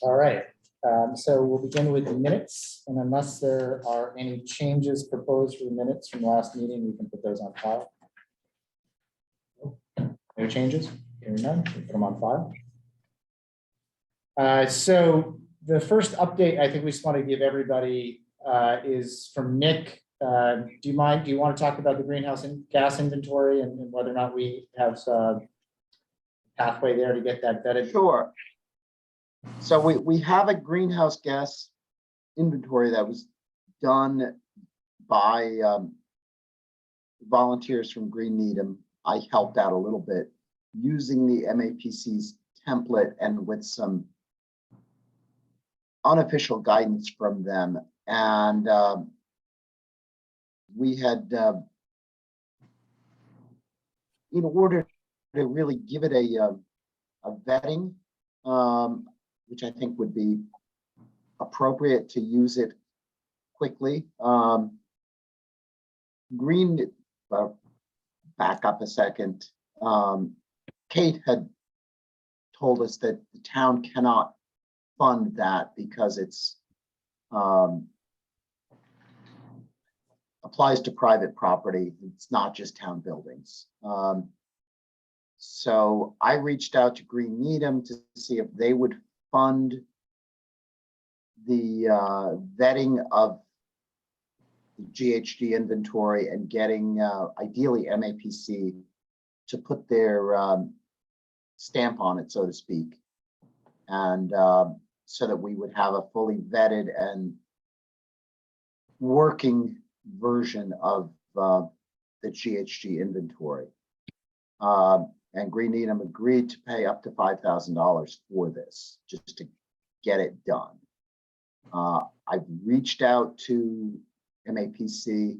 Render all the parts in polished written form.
All right, so we'll begin with the minutes, and unless there are any changes proposed for the minutes from last meeting, we can put those on file. No changes? Hearing none, we'll put them on file. So the first update I think we just want to give everybody is from Nick. Do you want to talk about the greenhouse gas inventory and whether or not we have a pathway there to get that vetted? Sure. So we have a greenhouse gas inventory that was done by volunteers from Green Needham. I helped out a little bit using the MAPC's template and with some unofficial guidance from them. And we had, in order to really give it a vetting, which I think would be appropriate to use it quickly. Back up a second. Kate had told us that the town cannot fund that because it's applies to private property. It's not just town buildings. So I reached out to Green Needham to see if they would fund the vetting of the GHG inventory and getting ideally MAPC to put their stamp on it, so to speak, and so that we would have a fully vetted and working version of the GHG inventory. And Green Needham agreed to pay up to $5,000 for this, just to get it done. I've reached out to MAPC.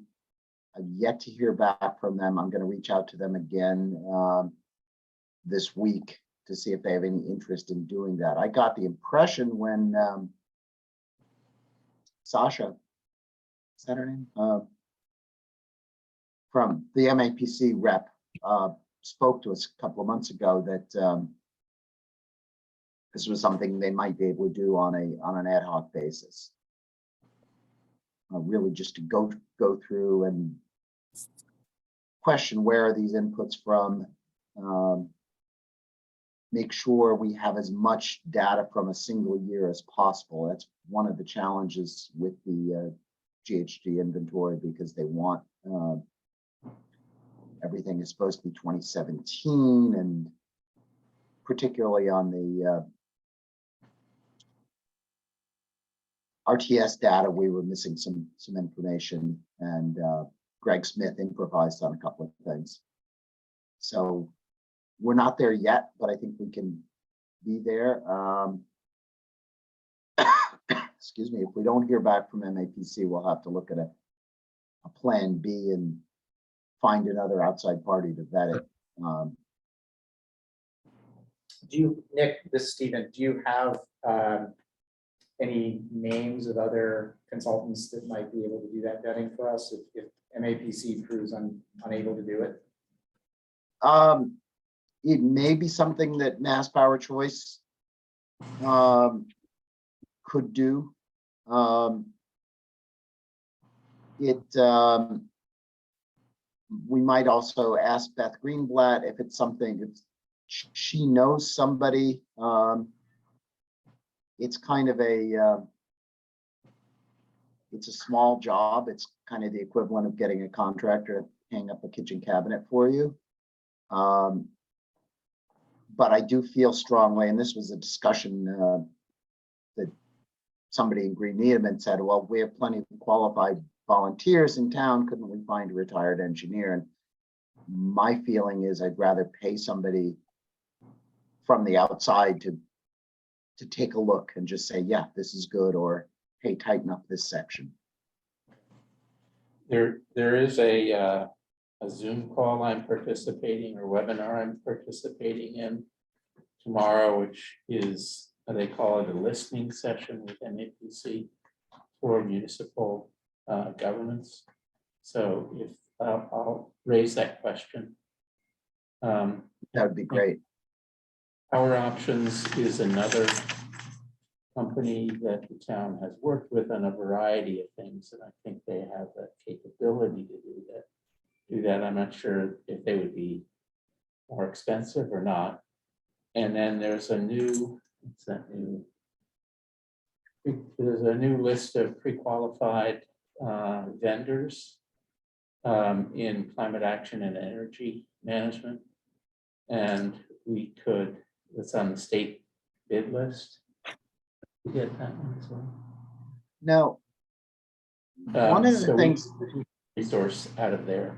I've yet to hear back from them. I'm going to reach out to them again this week to see if they have any interest in doing that. I got the impression when Sasha, is that her name? From the MAPC rep, spoke to us a couple of months ago that this was something they might be able to do on an ad hoc basis. Really just to go through and question where are these inputs from, make sure we have as much data from a single year as possible. That's one of the challenges with the GHG inventory, because they want everything is supposed to be 2017, and particularly on the RTS data, we were missing some information, and Greg Smith improvised on a couple of things. So we're not there yet, but I think we can be there. Excuse me, if we don't hear back from MAPC, we'll have to look at a plan B and find another outside party to vet it. Nick, this is Stephen, do you have any names of other consultants that might be able to do that vetting for us if MAPC proves unable to do it? It may be something that Mass Power Choice could do. We might also ask Beth Greenblatt if it's something, if she knows somebody. It's kind of it's a small job. It's kind of the equivalent of getting a contractor to hang up a kitchen cabinet for you. But I do feel strongly, and this was a discussion that somebody in Green Needham had said, well, we have plenty of qualified volunteers in town. Couldn't we find a retired engineer? And my feeling is I'd rather pay somebody from the outside to take a look and just say, yeah, this is good, or hey, tighten up this section. There is a Zoom call I'm participating, or webinar I'm participating in tomorrow, which is, they call it a listening session with MAPC for municipal governance. So if I'll raise that question. That would be great. Power Options is another company that the town has worked with on a variety of things, and I think they have the capability to do that. I'm not sure if they would be more expensive or not. And then there's a new, what's that new? There's a new list of pre-qualified vendors in climate action and energy management. And we could, it's on the state bid list. You get that one as well? Now, one of the So we- things, Resource out of there.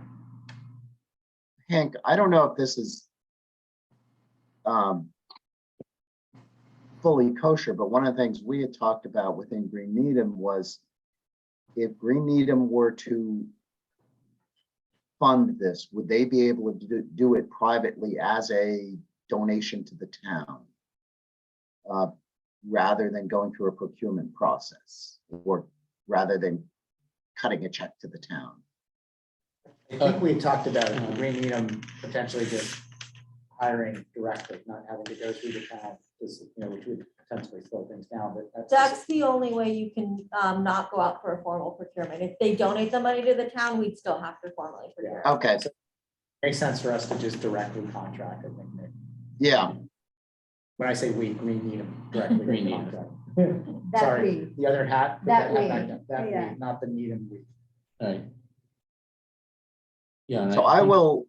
Hank, I don't know if this is fully kosher, but one of the things we had talked about within Green Needham was if Green Needham were to fund this, would they be able to do it privately as a donation to the town? Rather than going through a procurement process, or rather than cutting a check to the town. I think we talked about Green Needham potentially just hiring directly, not having to go through the town, this, which would potentially slow things down, but That's the only way you can not go out for a formal procurement. If they donate the money to the town, we'd still have to formally procure. Okay, makes sense for us to just directly contract, I think, Nick. yeah, When I say we, Green Needham directly. Green Needham. contract. That Sorry, we. the other hat. put That hat we, back down. That yeah. we, not the Needham we. Right. Yeah. and so I think- will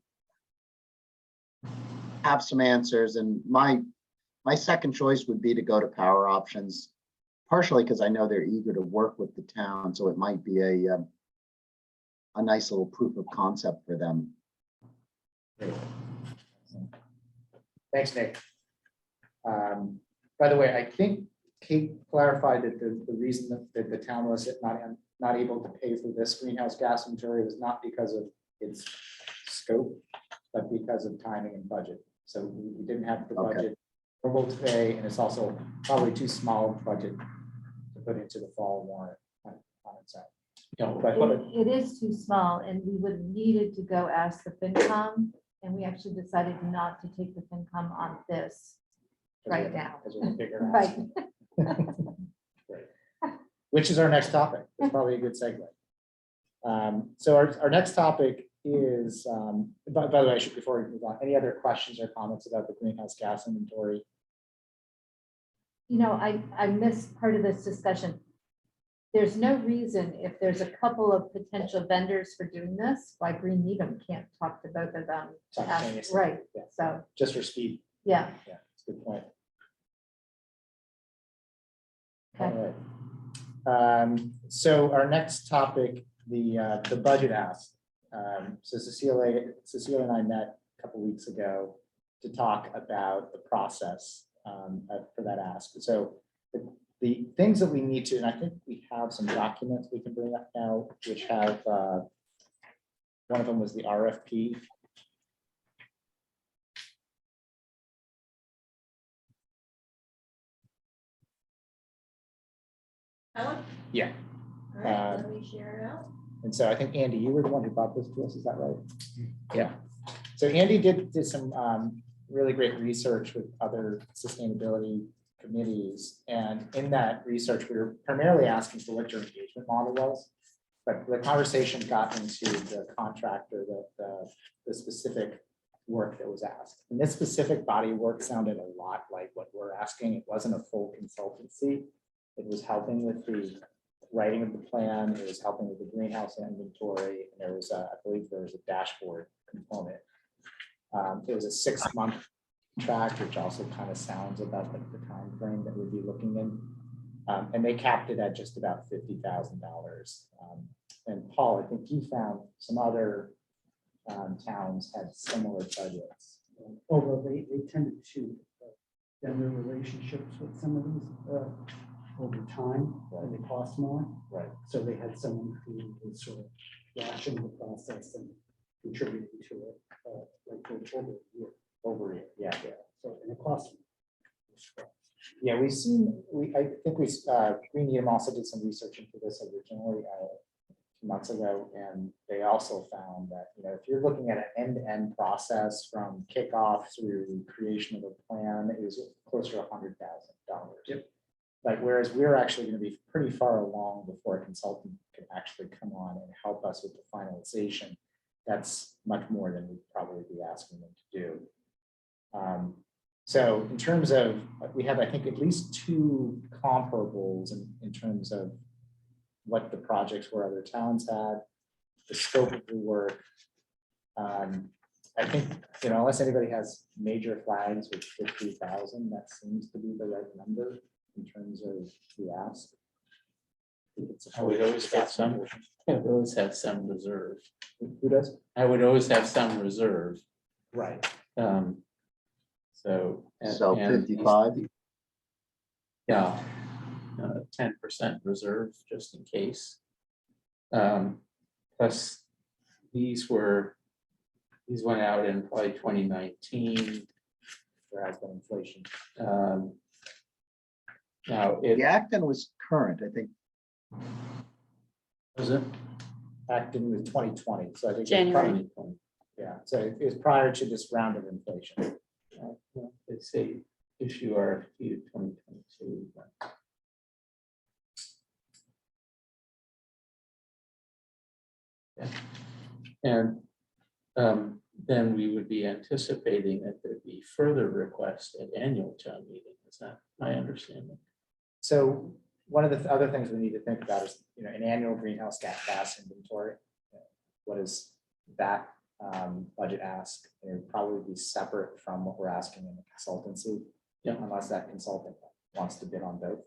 have some answers, and my second choice would be to go to Power Options, partially because I know they're eager to work with the town, so it might be a nice little proof of concept for them. Thanks, Nick. By the way, I think Kate clarified that the reason that the town was not able to pay for this greenhouse gas inventory was not because of its scope, but because of timing and budget. So we didn't have the Okay. budget available today, and it's also probably too small a budget to put into the fall warrant on its own. Yeah, But It is too small, and we would have needed to go ask the FinCom, and we actually decided not to take the FinCom on this right now. Because we're bigger. Right. Which is our next topic. It's probably a good segue. So our next topic is, by the way, before we move on, any other questions or comments about the greenhouse gas inventory? You know, I missed part of this discussion. There's no reason, if there's a couple of potential vendors for doing this, why Green Needham can't talk to both of them. to ask- Simultaneously. Right, Yeah. so, Just for speed. yeah, Yeah, it's a good point. okay. All right. So our next topic, the budget ask. So Cecilia and I met a couple weeks ago to talk about the process for that ask. So the things that we need to, and I think we have some documents we can bring up now, which have, one of them was the RFP. Ellen? Yeah. All right, let me share it out. And so I think, Andy, you were the one who brought this to us, is that right? Yeah. So Andy did some really great research with other sustainability committees. And in that research, we were primarily asking for what your engagement model was. But the conversation got into the contractor, the specific work that was asked. And this specific body of work sounded a lot like what we're asking. It wasn't a full consultancy. It was helping with the writing of the plan, it was helping with the greenhouse inventory, and there was, I believe there was a dashboard component. It was a 6-month contract, which also kind of sounds about like the time frame that we'd be looking in. And they capped it at just about $50,000. And Paul, I think you found some other towns had similar budgets. Although they tended to end their relationships with some of these over time, and they cost more. Right. So they had someone who was sort of watching the process and contributing to it, like for over a year. Over it, yeah. So, and it cost them. Yeah, I think Green Needham also did some research into this originally a few months ago, and they also found that, if you're looking at an end-to-end process from kickoff through creation of a plan, it was closer to $100,000. Yep. Right, whereas we're actually gonna be pretty far along before a consultant can actually come on and help us with the finalization. That's much more than we'd probably be asking them to do. So in terms of, we have, I think, at least two comparables in terms of what the projects were other towns had, the scope of the work. I think, unless anybody has major flags with 50,000, that seems to be the right number in terms of the ask. I would always have some, I would always have some reserve. Who does? I would always have some reserve. Right. So. So 55? Yeah, 10% reserve just in case. Plus, these went out in probably 2019. There has been inflation. Now, The Acton was current, I think. was it? Acting with 2020, so I think. it's January. probably- Yeah, so it was prior to this round of inflation. They say issue RFQ 2022. but- Yeah. And then we would be anticipating that there'd be further requests at annual town meeting. Is that my understanding? So one of the other things we need to think about is, an annual greenhouse gas inventory. What is that budget ask? It would probably be separate from what we're asking in the consultancy. Yeah. Unless that consultant wants to bid on both.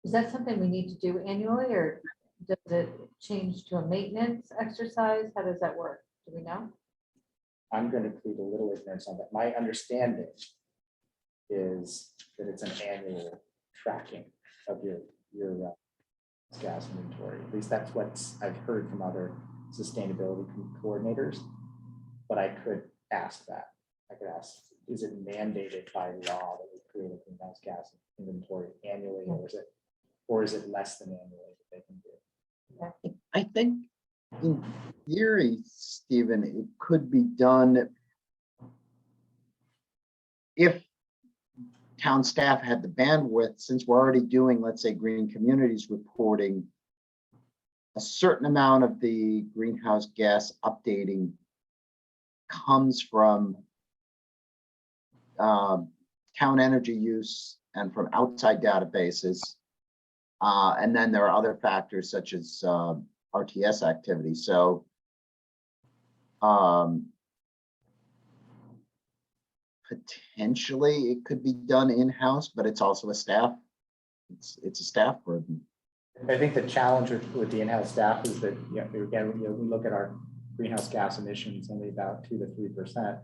Is that something we need to do annually, or does it change to a maintenance exercise? How does that work? Do we know? I'm going to plead a little ignorance on that. My understanding is that it's an annual tracking of your gas inventory. At least that's what I've heard from other sustainability coordinators. But I could ask that. I could ask, is it mandated by law that we create a greenhouse gas inventory annually, or is it less than annually that they can do? I think in theory, Stephen, it could be done if town staff had the bandwidth, since we're already doing, let's say, green communities reporting, a certain amount of the greenhouse gas updating comes from town energy use and from outside databases. And then there are other factors such as RTS activity. So potentially it could be done in-house, but it's also a staff. It's a staff burden. I think the challenge with the in-house staff is that, again, we look at our greenhouse gas emissions, only about 2 to 3%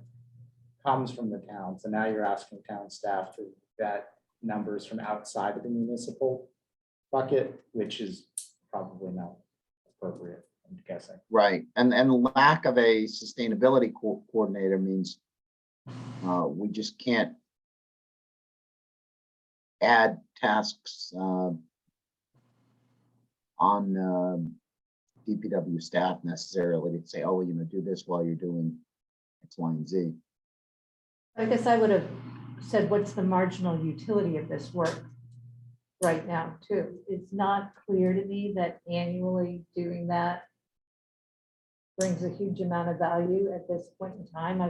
comes from the town. So now you're asking town staff to vet numbers from outside of the municipal bucket, which is probably not appropriate, I'm guessing. Right. And lack of a sustainability coordinator means we just can't add tasks on DPW staff necessarily to say, oh, do this while you're doing X, Y, and Z. I guess I would have said, what's the marginal utility of this work right now, too? It's not clear to me that annually doing that brings a huge amount of value at this point in time. I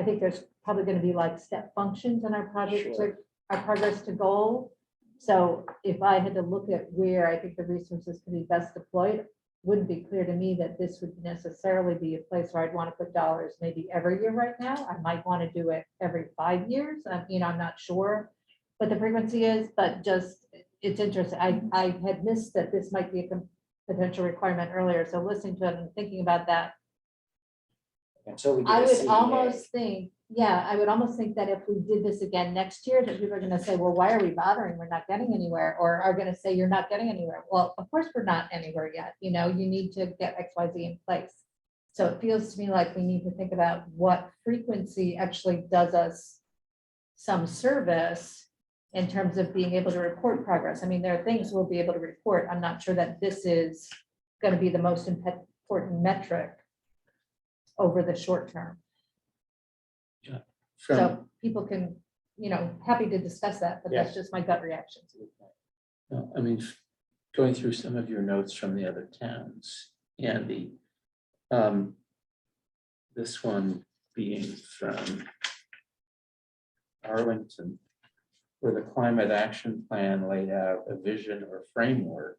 think there's probably going to be like step functions in our project, Sure. our progress to goal. So if I had to look at where I think the resources could be best deployed, wouldn't be clear to me that this would necessarily be a place where I'd want to put dollars maybe every year right now. I might want to do it every 5 years. I'm not sure what the frequency is, but just, it's interesting. I had missed that this might be a potential requirement earlier. So listening to it and thinking about that, Until we get I a would CEA. almost think, I would almost think that if we did this again next year, that people are gonna say, well, why are we bothering? We're not getting anywhere, or are gonna say, you're not getting anywhere. Well, of course, we're not anywhere yet. You need to get X, Y, Z in place. So it feels to me like we need to think about what frequency actually does us some service in terms of being able to report progress. I mean, there are things we'll be able to report. I'm not sure that this is gonna be the most important metric over the short term. From, So people can, happy to discuss that, but that's just my gut reaction. No, I mean, going through some of your notes from the other towns, Andy. This one being from Arlington, where the climate action plan laid out a vision or framework.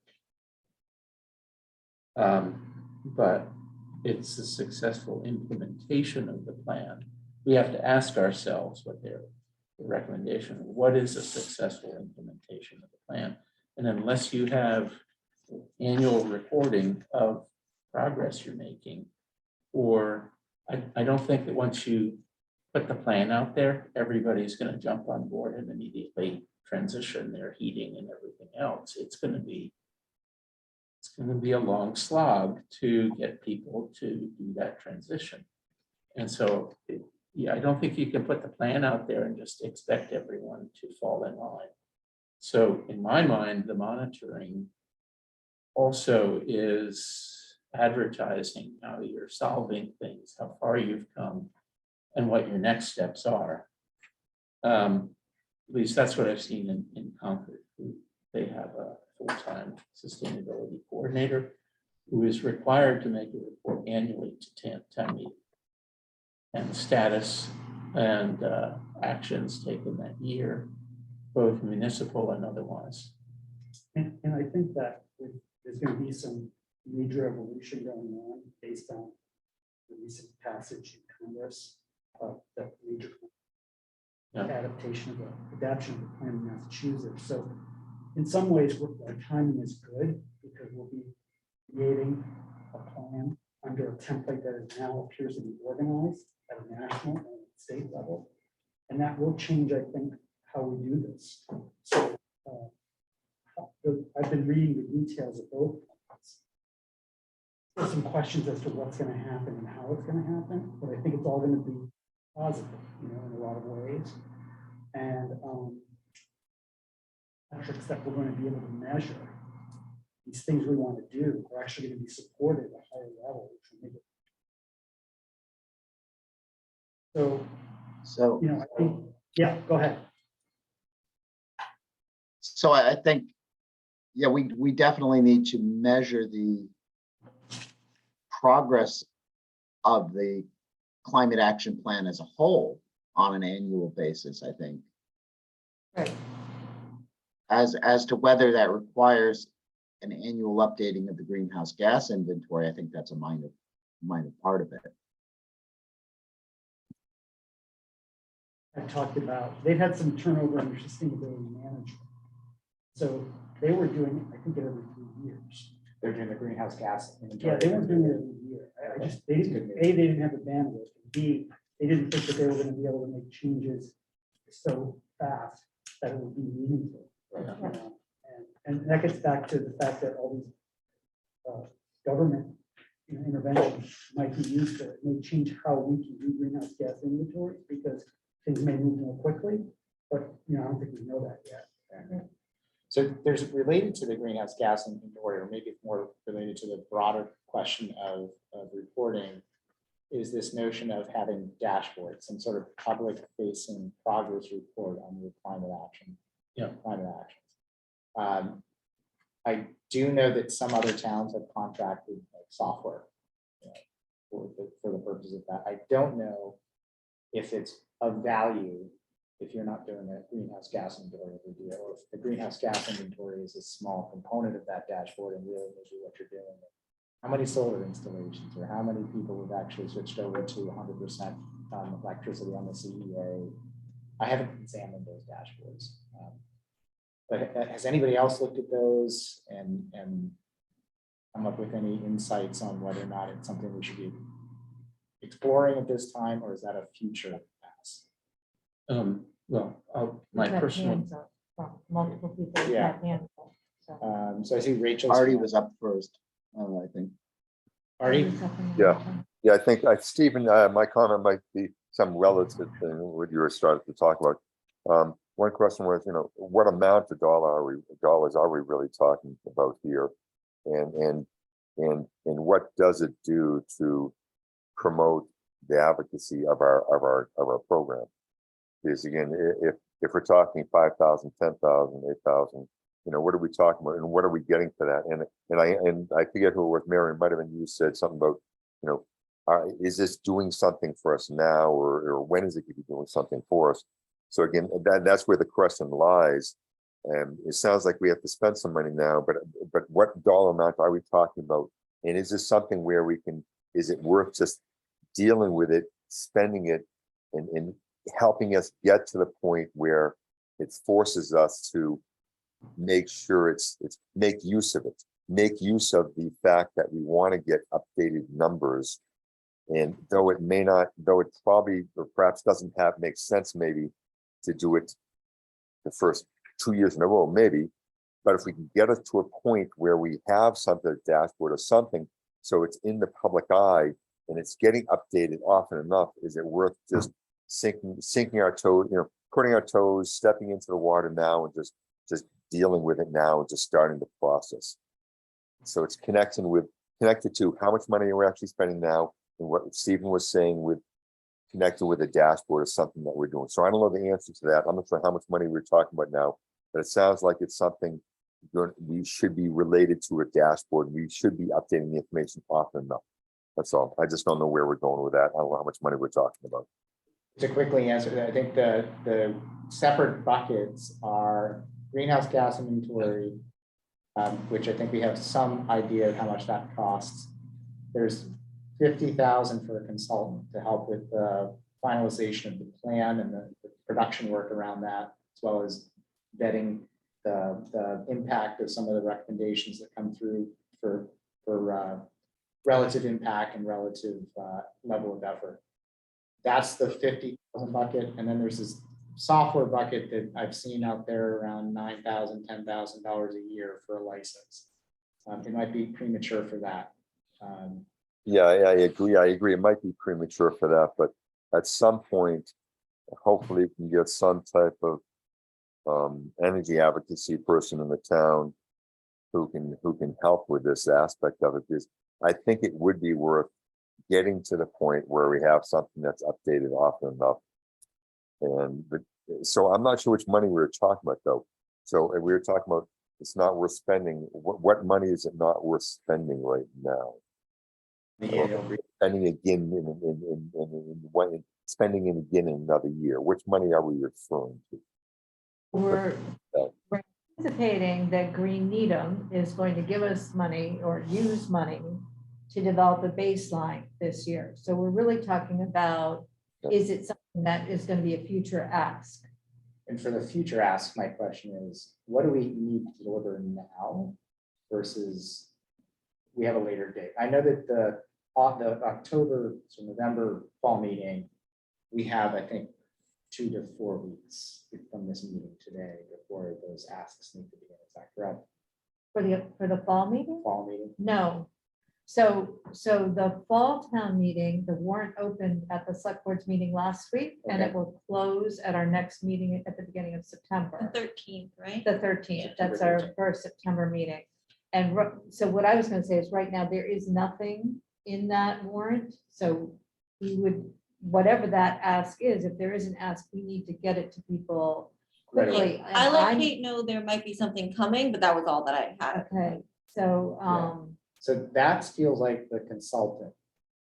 But it's the successful implementation of the plan. We have to ask ourselves what their recommendation, what is a successful implementation of the plan? And unless you have annual reporting of progress you're making, or I don't think that once you put the plan out there, everybody's going to jump on board and immediately transition their heating and everything else. It's going to be a long slog to get people to do that transition. And so, yeah, I don't think you can put the plan out there and just expect everyone to fall in line. So in my mind, the monitoring also is advertising how you're solving things, how far you've come, and what your next steps are. At least that's what I've seen in Concord. They have a full-time sustainability coordinator who is required to make a report annually to town meeting. And status and actions taken that year, both municipal and otherwise. And I think that there's going to be some major evolution going on based on the recent passage in Congress of the major Yeah. adaptation of the plan in Massachusetts. So in some ways, our timing is good because we'll be creating a plan under a template that is now appears to be organized at a national and state level. And that will change, I think, how we do this. So I've been reading the details of both plans. There's some questions as to what's going to happen and how it's going to happen, but I think it's all going to be positive, in a lot of ways. And metrics that we're going to be able to measure, these things we want to do are actually going to be supported at a higher level, which will make it. So, I think, yeah, go ahead. So I think, yeah, we definitely need to measure the progress of the climate action plan as a whole on an annual basis, I think. Right. As to whether that requires an annual updating of the greenhouse gas inventory, I think that's a minor part of it. I talked about, they've had some turnover in their sustainability management. So they were doing it, I think, every 3 years. They're doing the greenhouse gas inventory. Yeah, they weren't doing it every year. I just, they didn't, A, they didn't have the bandwidth. B, they didn't think that they were going to be able to make changes so fast that it would be meaningful. And that gets back to the fact that all these government interventions might be used to may change how we can do greenhouse gas inventory because things may move more quickly, but I don't think we know that yet. So there's related to the greenhouse gas inventory, or maybe it's more related to the broader question of reporting, is this notion of having dashboards, some sort of public facing progress report on your climate action. Climate actions. I do know that some other towns have contracted like software for the purpose of that. I don't know if it's of value if you're not doing a greenhouse gas inventory every year, or if the greenhouse gas inventory is a small component of that dashboard and really maybe what you're doing. How many solar installations or how many people have actually switched over to 100% electricity on the CEA? I haven't examined those dashboards. But has anybody else looked at those and come up with any insights on whether or not it's something we should be exploring at this time, or is that a future pass? Well, my We've had personal, hands up from multiple people. We've Yeah. had hands up, so. So I see Rachel's. Artie was up first, I think. Artie, Yeah, I think Stephen, my comment might be some relative to what you were starting to talk about. One question was, what amount of dollars are we really talking about here, and what does it do to promote the advocacy of our program? Because again, if we're talking 5,000, 10,000, 8,000, what are we talking about and what are we getting for that? And I forget who it was, Mary, might have been you said something about, is this doing something for us now, or when is it going to be doing something for us? So again, that's where the question lies. And it sounds like we have to spend some money now, but what dollar amount are we talking about? And is this something where is it worth just dealing with it, spending it, and helping us get to the point where it forces us to make sure it's make use of it, make use of the fact that we want to get updated numbers. And though it probably or perhaps doesn't make sense maybe to do it the first 2 years in a row, maybe, but if we can get us to a point where we have something, a dashboard or something, so it's in the public eye and it's getting updated often enough, is it worth just sinking our toe, putting our toes, stepping into the water now and just dealing with it now and just starting the process. So it's connected to how much money we're actually spending now, and what Stephen was saying with connected with a dashboard is something that we're doing. So I don't know the answer to that. I'm not sure how much money we're talking about now, but it sounds like it's something we should be related to a dashboard. We should be updating the information often enough. That's all. I just don't know where we're going with that. I don't know how much money we're talking about. To quickly answer that, I think the separate buckets are greenhouse gas inventory, which I think we have some idea of how much that costs. There's $50,000 for a consultant to help with the finalization of the plan and the production work around that, as well as vetting the impact of some of the recommendations that come through for relative impact and relative level of effort. That's the $50,000 bucket. And then there's this software bucket that I've seen out there around $9,000, $10,000 a year for a license. It might be premature for that. Yeah, I agree. It might be premature for that, but at some point, hopefully we can get some type of energy advocacy person in the town who can help with this aspect of it, because I think it would be worth getting to the point where we have something that's updated often enough. So I'm not sure which money we were talking about though. So we were talking about it's not worth spending. What money is it not worth spending right now? Spending again in spending it again in another year. Which money are we referring to? We're anticipating that Green Needham is going to give us money or use money to develop a baseline this year. So we're really talking about, is it something that is going to be a future ask? And for the future ask, my question is, what do we need to deliver now versus we have a later date? I know that the October to November fall meeting, we have, I think, 2 to 4 weeks from this meeting today before those asks need to begin. Is that correct? For the fall meeting? Fall meeting? No. So the fall town meeting, the warrant opened at the select board's meeting last week, and it will close at our next meeting at the beginning of September. The 13th, right? The 13th, that's our first September meeting. And so what I was going to say is right now, there is nothing in that warrant. So we would, whatever that ask is, if there is an ask, we need to get it to people quickly. And I let I'm- Kate know there might be something coming, but that was all that I had. Okay, so, So that feels like the consultant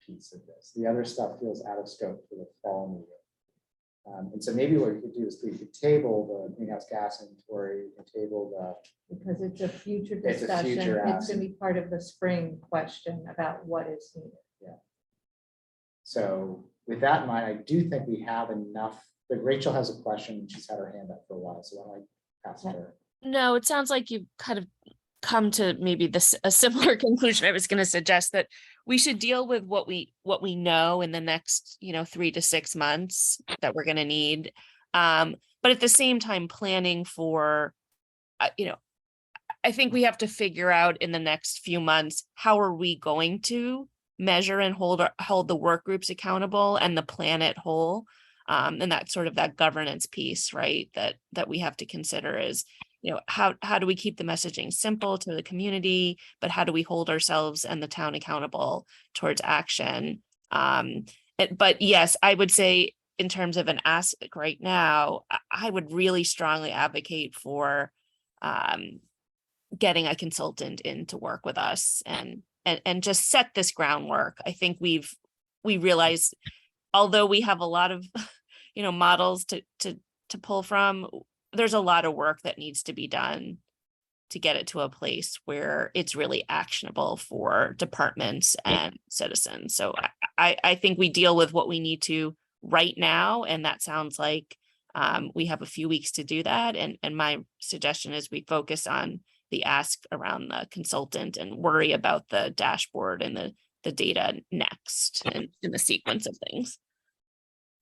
piece of this. The other stuff feels out of scope for the fall meeting. And so maybe what we could do is we could table the greenhouse gas inventory, we can table because it's a future It's a discussion, future it's ask. gonna be part of the spring question about what is needed. so with that in mind, I do think we have enough, but Rachel has a question. She's had her hand up for a while, so why don't I pass it to her? No, it sounds like you've kind of come to maybe a similar conclusion. I was going to suggest that we should deal with what we know in the next, 3 to 6 months that we're going to need. But at the same time, planning for, I think we have to figure out in the next few months, how are we going to measure and hold the work groups accountable and the planet whole. And that's sort of that governance piece, right? That we have to consider is, how do we keep the messaging simple to the community, but how do we hold ourselves and the town accountable towards action? But yes, I would say in terms of an ask right now, I would really strongly advocate for getting a consultant in to work with us and just set this groundwork. I think we realize, although we have a lot of, models to pull from, there's a lot of work that needs to be done to get it to a place where it's really actionable for departments and citizens. So I think we deal with what we need to right now, and that sounds like we have a few weeks to do that. And my suggestion is we focus on the ask around the consultant and worry about the dashboard and the data next in the sequence of things.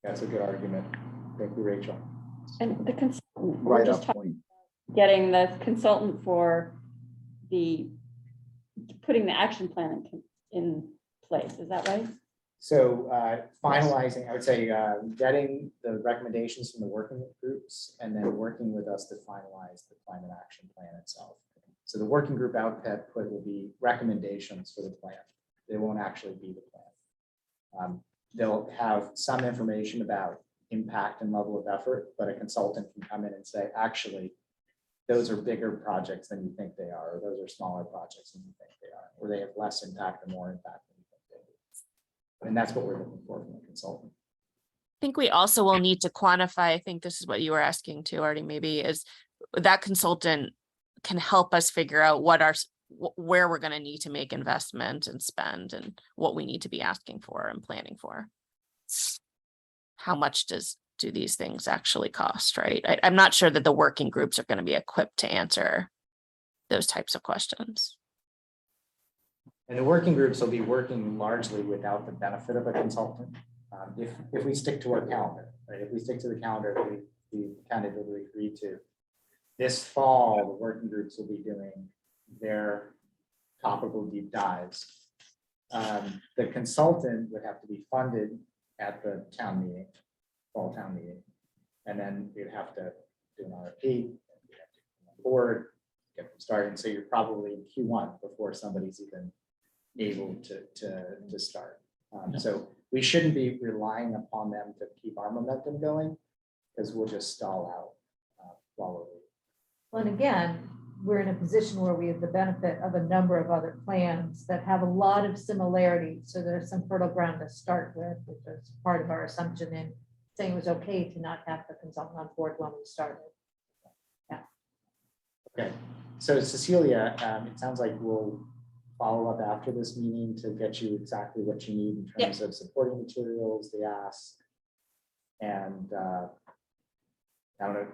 That's a good argument. Thank you, Rachel. And the consultant, we're Right just up talking point. getting the consultant for putting the action plan in place, is that right? So finalizing, I would say, getting the recommendations from the working groups and then working with us to finalize the climate action plan itself. So the working group output will be recommendations for the plan. They won't actually be the plan. They'll have some information about impact and level of effort, but a consultant can come in and say, actually, those are bigger projects than you think they are, or those are smaller projects than you think they are, or they have less impact or more impact than you think they do. And that's what we're looking for from a consultant. I think we also will need to quantify, I think this is what you were asking too, Artie, maybe, is that consultant can help us figure out where we're going to need to make investment and spend and what we need to be asking for and planning for. How much do these things actually cost, right? I'm not sure that the working groups are going to be equipped to answer those types of questions. And the working groups will be working largely without the benefit of a consultant. If we stick to our calendar, right? If we stick to the calendar that we kind of agreed to, this fall, the working groups will be doing their topical deep dives. The consultant would have to be funded at the town meeting, fall town meeting, and then you'd have to do an RFP, you'd have to come on board, get them started. So you're probably in Q1 before somebody's even able to start. So we shouldn't be relying upon them to keep our momentum going, because we'll just stall out while we're waiting. Well, and again, we're in a position where we have the benefit of a number of other plans that have a lot of similarities. So there's some fertile ground to start with, which is part of our assumption in saying it was okay to not have the consultant on board when we started. Yeah. Okay, so Cecilia, it sounds like we'll follow up after this meeting to get you exactly what you need in terms of supporting materials, the ask. And I don't know,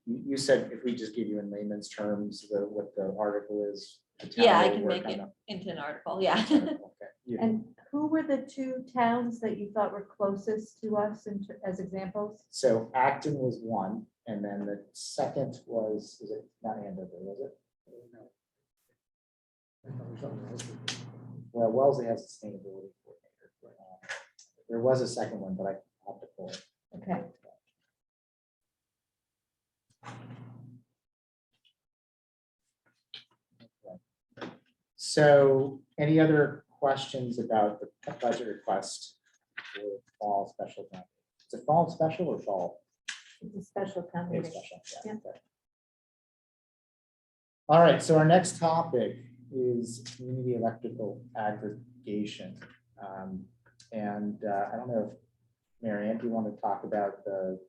you said if we just give you in layman's terms what the article is. the town Yeah, I will can work make it on into an article, yeah. Okay, you- And who were the two towns that you thought were closest to us as examples? So Acton was one, and then the second was it not Andover, was it? Well, Wellesley has a sustainability coordinator. There was a second one, but I have to pull it. Okay. So any other questions about the budget request for fall special town? Is it fall special or fall? It's a special town It's meeting. special, Yeah. okay. All right, so our next topic is community electrical aggregation. And I don't know if, Mary Ann, do you want to talk about the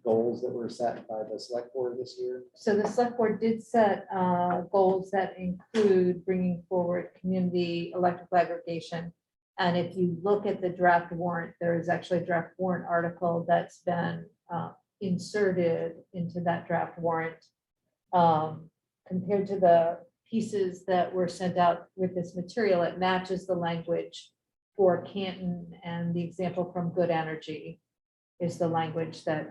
goals that were set by the select board this year? So the select board did set goals that include bringing forward community electrical aggregation. And if you look at the draft warrant, there is actually a draft warrant article that's been inserted into that draft warrant. Compared to the pieces that were sent out with this material, it matches the language for Canton, and the example from Good Energy is the language that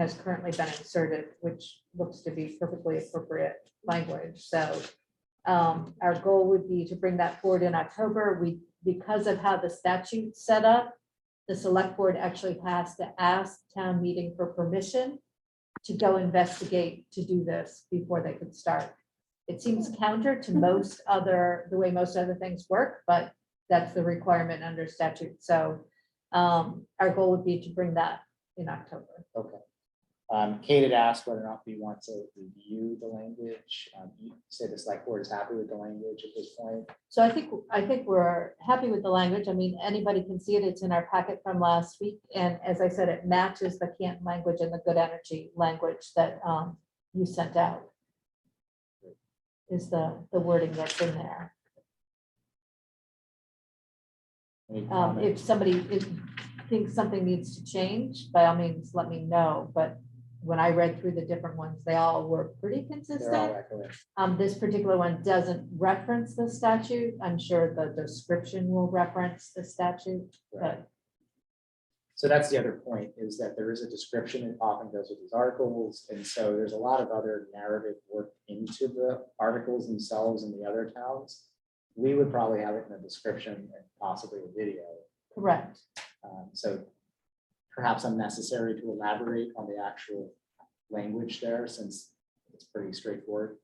has currently been inserted, which looks to be perfectly appropriate language. So our goal would be to bring that forward in October. Because of how the statute's set up, the select board actually has to ask town meeting for permission to go investigate to do this before they could start. It seems counter to the way most other things work, but that's the requirement under statute. So our goal would be to bring that in October. Okay. Kate had asked whether or not we want to review the language. You say the select board is happy with the language at this point. So I think we're happy with the language. I mean, anybody can see it. It's in our packet from last week. And as I said, it matches the Canton language and the good energy language that you sent out. Is the wording that's in there. Any If comments? somebody thinks something needs to change, by all means, let me know. But when I read through the different ones, they all were pretty They're all consistent. echoing. This particular one doesn't reference the statute. I'm sure the description will reference the statute, Right. but So that's the other point, is that there is a description, it often goes with these articles, and so there's a lot of other narrative work into the articles themselves in the other towns. We would probably have it in a description and possibly a video. correct. So perhaps unnecessary to elaborate on the actual language there, since it's pretty straightforward.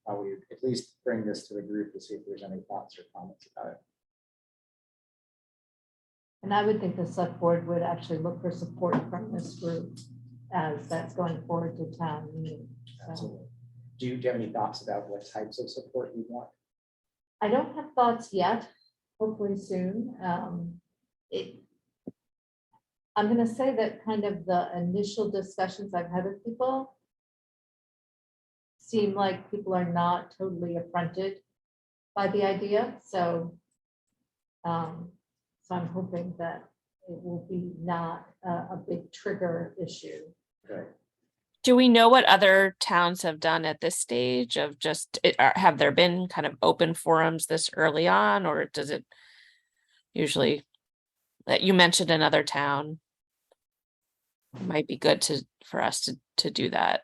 I would at least bring this to the group to see if there's any thoughts or comments about it. And I would think the select board would actually look for support from this group as that's going forward to town meeting. So Absolutely. Do you have any thoughts about what types of support you want? I don't have thoughts yet, hopefully soon. I'm gonna say that kind of the initial discussions I've had with people seem like people are not totally affronted by the idea, so I'm hoping that it will be not a big trigger issue. Okay. Do we know what other towns have done at this stage of just, have there been kind of open forums this early on, or does it usually, that you mentioned another town? Might be good for us to do that.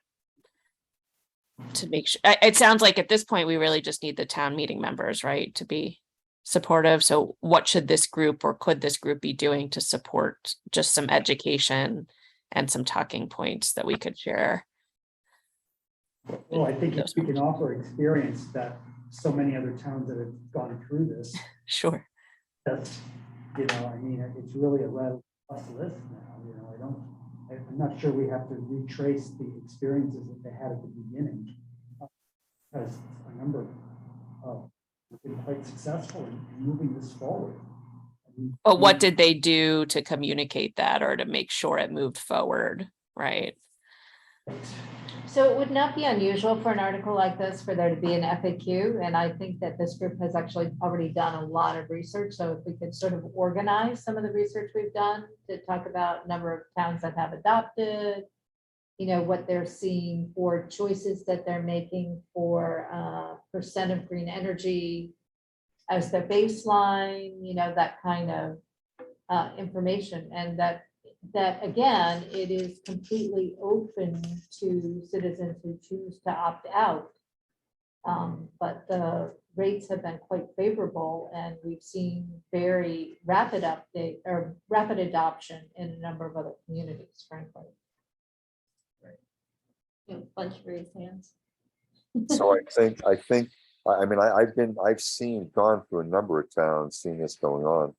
To make sure, it sounds like at this point, we really just need the town meeting members, right, to be supportive. So what should this group, or could this group be doing to support just some education and some talking points that we could share? Well, I think if we can offer experience that so many other towns that have gone through this, Sure. that's, I mean, it's really a rather plus list now, I'm not sure we have to retrace the experiences that they had at the beginning. Because a number of have been quite successful in moving this forward. But what did they do to communicate that, or to make sure it moved forward, right? So it would not be unusual for an article like this for there to be an FAQ, and I think that this group has actually already done a lot of research. So if we could sort of organize some of the research we've done to talk about number of towns that have adopted, what they're seeing for choices that they're making for percent of green energy as their baseline, that kind of information, and that again, it is completely open to citizens who choose to opt out. But the rates have been quite favorable, and we've seen very rapid rapid adoption in a number of other communities, frankly. Bunch of raised hands. So I've gone through a number of towns, seen this going on.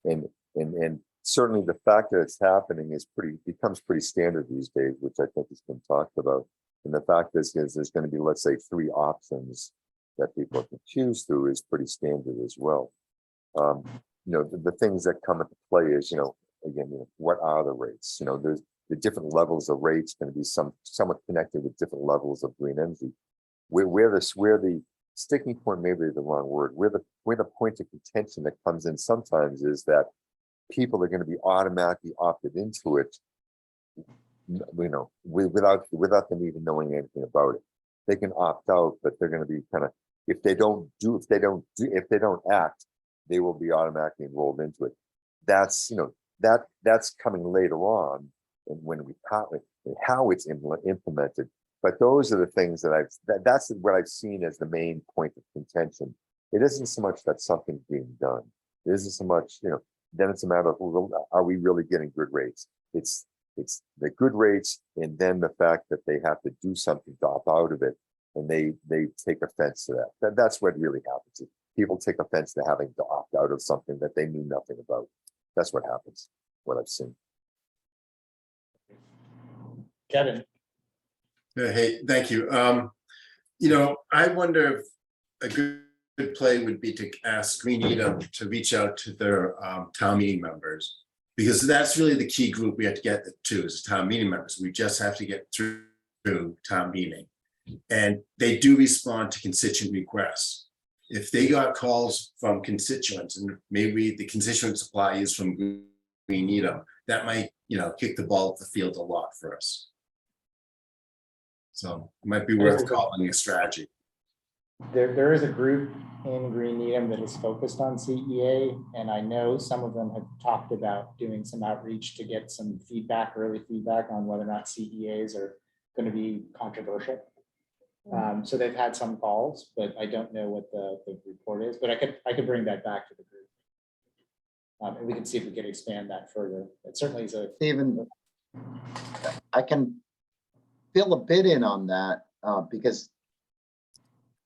And certainly the fact that it's happening becomes pretty standard these days, which I think has been talked about. And the fact is there's going to be, let's say, 3 options that people can choose through is pretty standard as well. The things that come into play is, what are the rates? There's the different levels of rates going to be somewhat connected with different levels of green energy. Where the sticking point, maybe the wrong word, where the point of contention that comes in sometimes is that people are going to be automatically opted into it, without them even knowing anything about it. They can opt out, but they're going to be kind of, if they don't act, they will be automatically enrolled into it. That's that's coming later on, and when we how it's implemented. But those are the things that's what I've seen as the main point of contention. It isn't so much that something's being done. It isn't so much, then it's a matter of, are we really getting good rates? It's the good rates, and then the fact that they have to do something to opt out of it, and they take offense to that. That's what really happens. People take offense to having to opt out of something that they knew nothing about. That's what happens, what I've seen. Kevin, Hey, thank you. I wonder if a good play would be to ask Green Needham to reach out to their town meeting members. Because that's really the key group we have to get to is town meeting members. We just have to get through town meeting. And they do respond to constituent requests. If they got calls from constituents and maybe the constituent supply is from Green Needham, that might, kick the ball up the field a lot for us. So it might be worth calling a strategy. there is a group in Green Needham that is focused on CEA, and I know some of them have talked about doing some outreach to get some feedback, early feedback on whether or not CEAs are going to be controversial. So they've had some calls, but I don't know what the report is, but I could bring that back to the group. And we can see if we can expand that further. It certainly is a. Stephen, I can fill a bit in on that because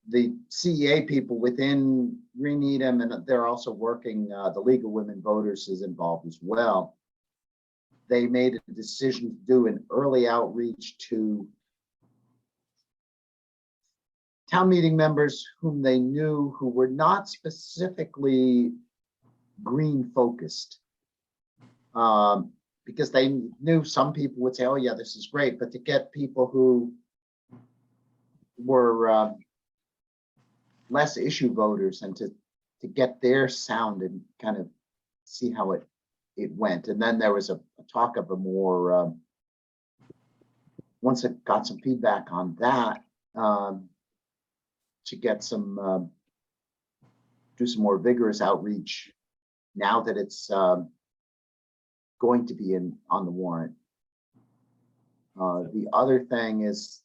the CEA people within Green Needham, and they're also working, the League of Women Voters is involved as well. They made a decision to do an early outreach to town meeting members whom they knew who were not specifically green focused. Because they knew some people would say, oh yeah, this is great, but to get people who were less issue voters and to get their sound and kind of see how it went. And then there was a talk of a more, once it got some feedback on that, to get some, do some more vigorous outreach now that it's going to be on the warrant. The other thing is,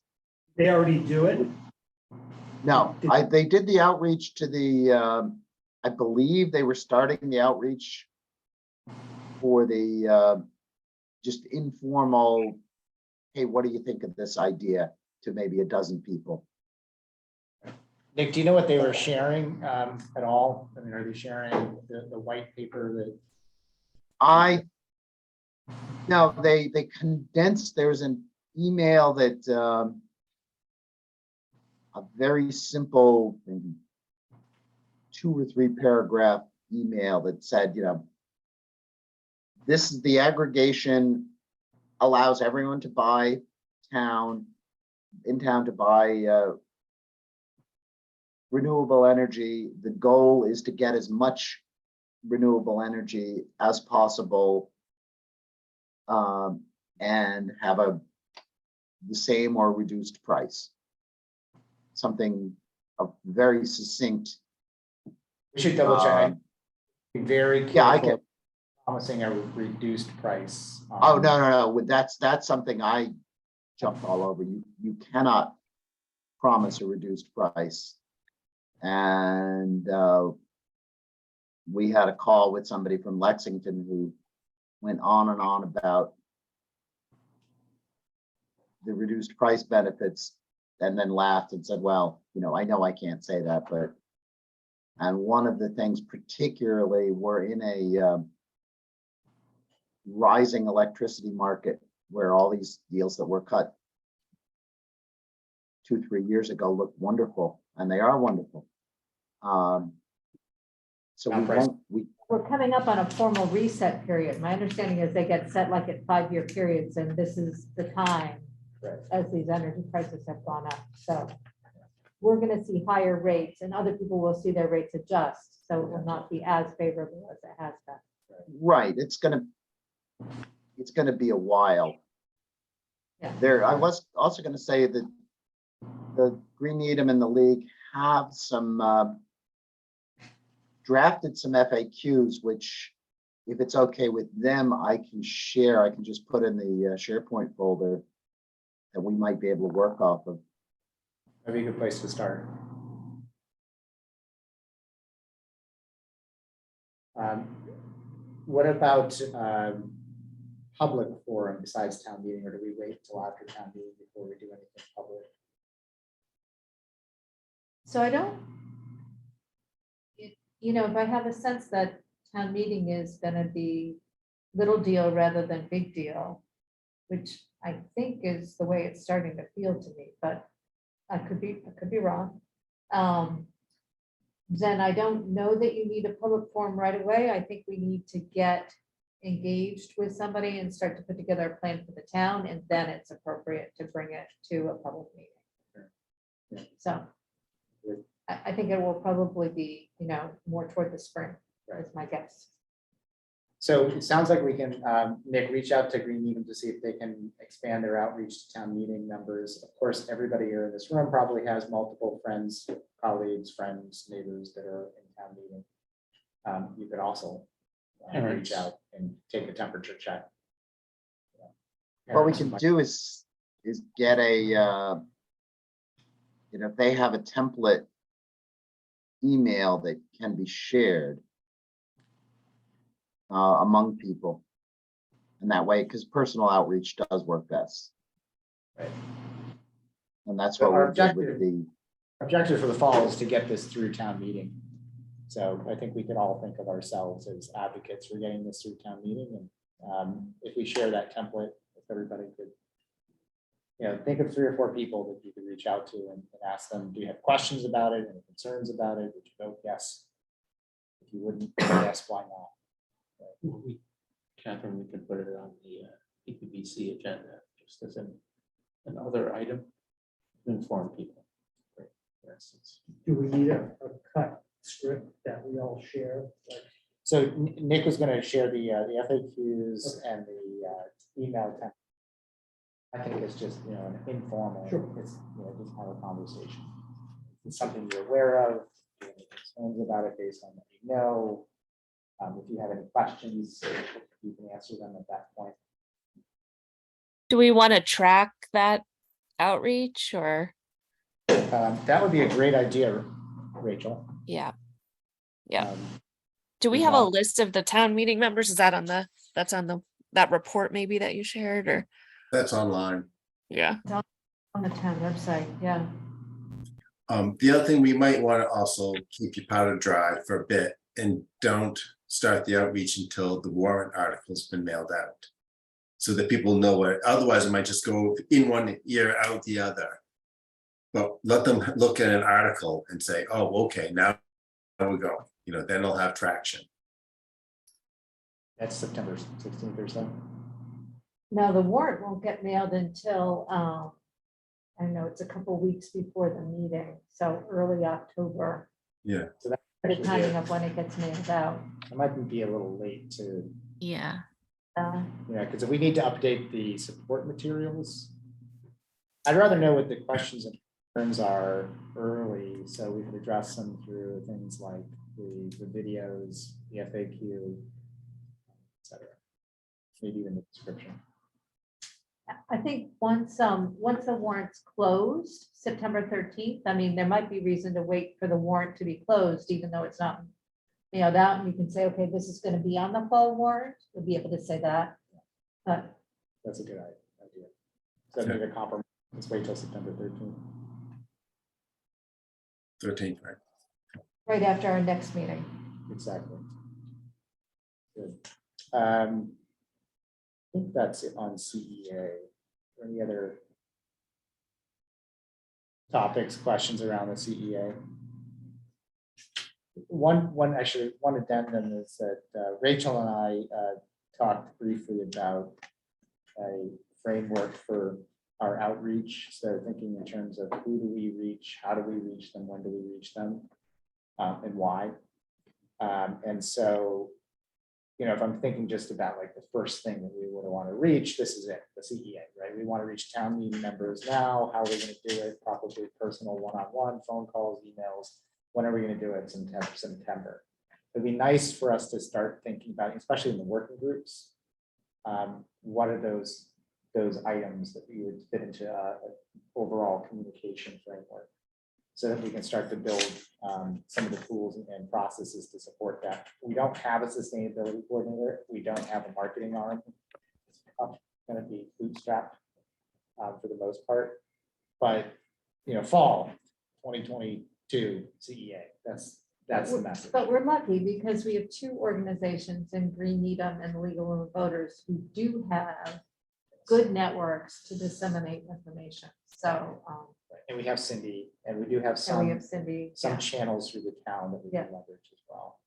They already do it. no, they did the outreach to the, I believe they were starting the outreach for the just informal, hey, what do you think of this idea, to maybe a dozen people. Nick, do you know what they were sharing at all? I mean, are they sharing the white paper that? No, they condensed, there's an email that a very simple, maybe 2 or 3 paragraph email that said, this is the aggregation, allows everyone to buy in town to buy renewable energy. The goal is to get as much renewable energy as possible and have the same or reduced price. Something very succinct. We should double check. Be very careful. Yeah, I can. Promising a reduced price. Oh, no. That's something I jumped all over. You cannot promise a reduced price. And we had a call with somebody from Lexington who went on and on about the reduced price benefits and then laughed and said, well, I know I can't say that, but, and one of the things particularly, we're in a rising electricity market where all these deals that were cut 2-3 years ago look wonderful, and they are wonderful. So we're coming up on a formal reset period. My understanding is they get set like at 5-year periods, and this is the time as these energy prices have gone up. So we're going to see higher rates, and other people will see their rates adjust. So it will not be as favorable as it has been. Right. It's gonna be a while. Yeah. I was also going to say that the Green Needham and the League have some drafted some FAQs, which, if it's okay with them, I can share. I can just put in the SharePoint folder that we might be able to work off of. That'd be a good place to start. What about public forum besides town meeting, or do we wait until after town meeting before we do anything public? So I don't, if I have a sense that town meeting is going to be little deal rather than big deal, which I think is the way it's starting to feel to me, but I could be wrong. Then I don't know that you need a public forum right away. I think we need to get engaged with somebody and start to put together a plan for the town, and then it's appropriate to bring it to a public meeting. So I think it will probably be, more toward the spring, is my guess. So it sounds like we can, Nick, reach out to Green Needham to see if they can expand their outreach to town meeting members. Of course, everybody here in this room probably has multiple friends, colleagues, friends, neighbors that are in town meeting. You could also reach out and take a temperature check. What we can do is get a, if they have a template email that can be shared among people. And that way, because personal outreach does work best. Right. And that's So what our we did with objective- the, Objective for the fall is to get this through town meeting. So I think we could all think of ourselves as advocates for getting this through town meeting. And if we share that template, if everybody could, think of 3 or 4 people that you could reach out to and ask them, do you have questions about it, any concerns about it? Would you vote yes? If you wouldn't, yes, why not? Catherine, we could put it on the PPBC agenda just as another item to inform people. For instance. Do we need a cut script that we all share? Like, So Nick was going to share the FAQs and the email template. I think it's just, an informal, Sure. it's, just have a conversation. It's something you're aware of, do you have any concerns about it based on what you know. If you have any questions, you can answer them at that point. Do we want to track that outreach or, That would be a great idea, Rachel. yeah, Yeah. Um, do we we have a want- list of the town meeting members? Is that that's on that report maybe that you shared or, That's online. yeah, On the town website, yeah. The other thing, we might want to also keep your powder dry for a bit and don't start the outreach until the warrant article's been mailed out. So that people know what, otherwise it might just go in one ear, out the other. But let them look at an article and say, oh, okay, now we go, then they'll have traction. That's September 16th or so. No, the warrant won't get mailed until, I know it's a couple weeks before the meeting, so early October, Yeah, the timing of when it gets mailed out. It might be a little late to, yeah. because if we need to update the support materials, I'd rather know what the questions and concerns are early, so we could address them through things like the videos, the FAQ, et cetera. Maybe even the description. I think once the warrant's closed, September 13th, I mean, there might be reason to wait for the warrant to be closed, even though it's not mailed out, and you can say, okay, this is gonna be on the fall warrant, we'll be able to say that. But That's a good idea. So maybe a compromise, let's wait till September 13th. 13th, right? right after our next meeting. Exactly. Good. I think that's it on CEA. Any other topics, questions around the CEA? One addendum is that Rachel and I talked briefly about a framework for our outreach. So thinking in terms of who do we reach, how do we reach them, when do we reach them, and why. And so, if I'm thinking just about like the first thing that we would want to reach, this is it, the CEA, right? We want to reach town meeting members now. How are we going to do it? Probably personal one-on-one, phone calls, emails. When are we going to do it? September. It'd be nice for us to start thinking about, especially in the working groups. What are those items that we would fit into an overall communication framework, so that we can start to build some of the tools and processes to support that. We don't have a sustainability coordinator. We don't have a marketing arm. It's going to be bootstrapped for the most part. But fall 2022 CEA. That's the message. But we're lucky because we have two organizations in Green Needham and Legal Women Voters who do have good networks to disseminate information. So, And we have Cindy, and we do have and we some, have Cindy. yeah. channels through the town that we can leverage as well.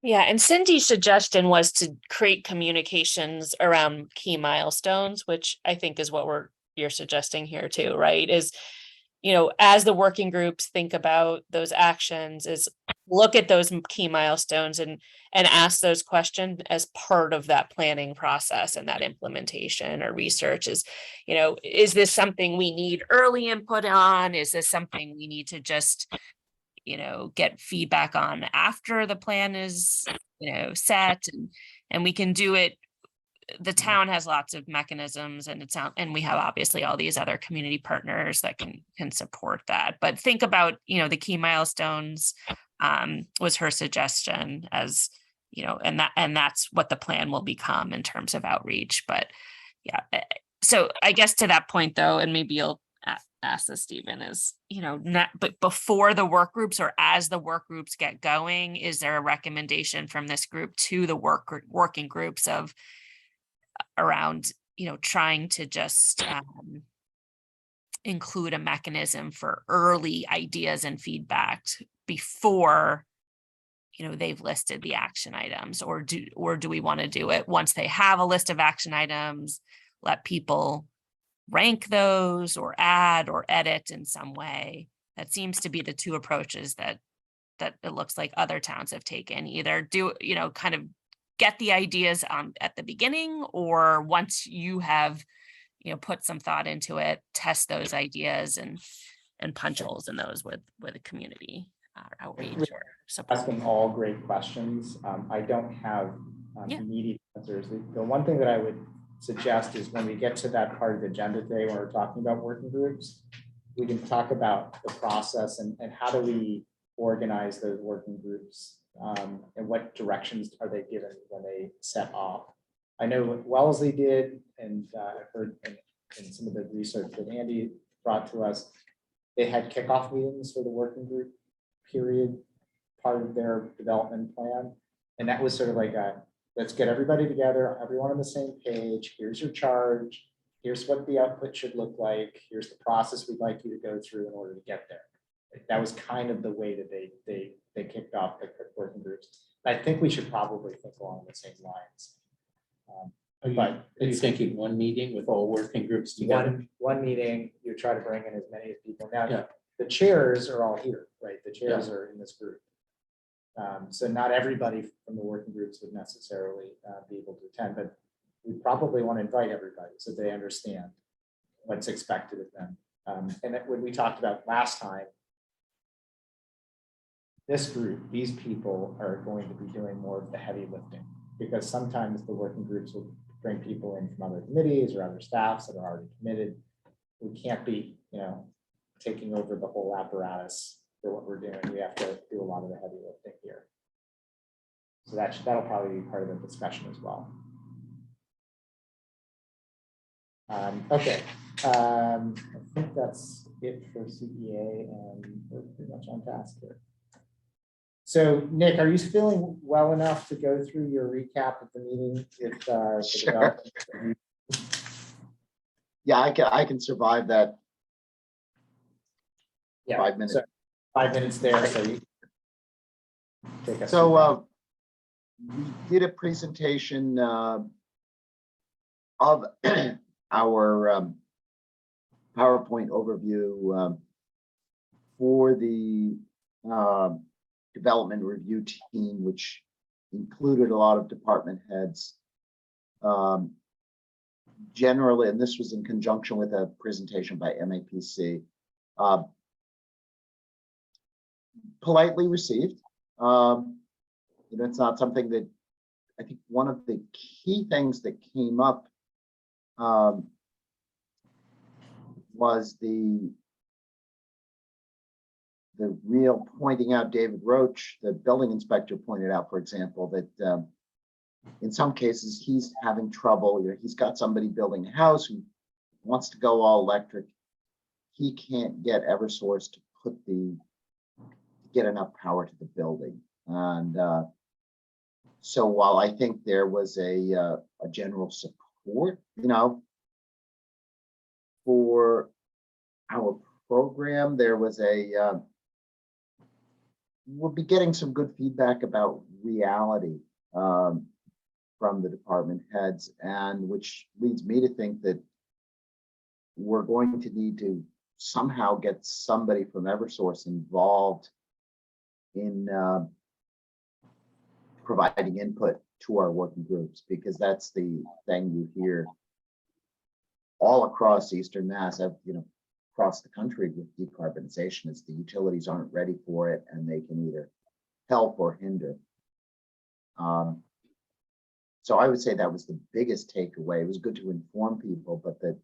Yeah, and Cindy's suggestion was to create communications around key milestones, which I think is what you're suggesting here too, right? Is, as the working groups think about those actions, is look at those key milestones and ask those questions as part of that planning process and that implementation or research is, is this something we need early input on? Is this something we need to just get feedback on after the plan is, set and we can do it. The town has lots of mechanisms and we have obviously all these other community partners that can support that. But think about, the key milestones was her suggestion as, and that's what the plan will become in terms of outreach. But yeah, so I guess to that point though, and maybe you'll ask this, Stephen, is, but before the work groups or as the work groups get going, is there a recommendation from this group to the working groups of around, trying to just include a mechanism for early ideas and feedback before, they've listed the action items, or do we want to do it once they have a list of action items, let people rank those or add or edit in some way? That seems to be the two approaches that it looks like other towns have taken. Either do, kind of get the ideas at the beginning, or once you have, put some thought into it, test those ideas and punch holes in those with a community outreach or support. Asking all great questions. I don't have immediate answers. The one thing that I would suggest is when we get to that part of the agenda today, when we're talking about working groups, we can talk about the process and how do we organize those working groups, and what directions are they given when they set off. I know what Wellesley did, and I've heard in some of the research that Andy brought to us, they had kickoff meetings for the working group period, part of their development plan. And that was sort of like let's get everybody together, everyone on the same page. Here's your charge. Here's what the output should look like. Here's the process we'd like you to go through in order to get there. That was kind of the way that they kicked off the working groups. I think we should probably think along the same lines. Are you thinking one meeting with all working groups together? One meeting, you try to bring in as many people. Now, Yeah. the chairs are all here, right? The chairs are in this group. So not everybody from the working groups would necessarily be able to attend, but we probably want to invite everybody so they understand what's expected of them. And that when we talked about last time, this group, these people are going to be doing more of the heavy lifting, because sometimes the working groups will bring people in from other committees or other staffs that are already committed. We can't be, taking over the whole apparatus for what we're doing. We have to do a lot of the heavy lifting here. So that'll probably be part of the discussion as well. Okay, I think that's it for CEA, and we're pretty much on task here. So Nick, are you feeling well enough to go through your recap of the meeting? Sure. Yeah, I can survive that. Yeah, 5 minutes. so 5 minutes there. So you take us. So we did a presentation of our PowerPoint overview for the development review team, which included a lot of department heads. Generally, and this was in conjunction with a presentation by MAPC, politely received. It's not something that I think one of the key things that came up was the real pointing out. David Roach, the building inspector, pointed out, for example, that in some cases he's having trouble. He's got somebody building a house who wants to go all electric. He can't get Eversource to get enough power to the building. And so while I think there was a general support, for our program, there was we'll be getting some good feedback about reality from the department heads, and which leads me to think that we're going to need to somehow get somebody from Eversource involved in providing input to our working groups, because that's the thing you hear all across Eastern Mass, across the country with decarbonization, is the utilities aren't ready for it and they can either help or hinder. So I would say that was the biggest takeaway. It was good to inform people, but that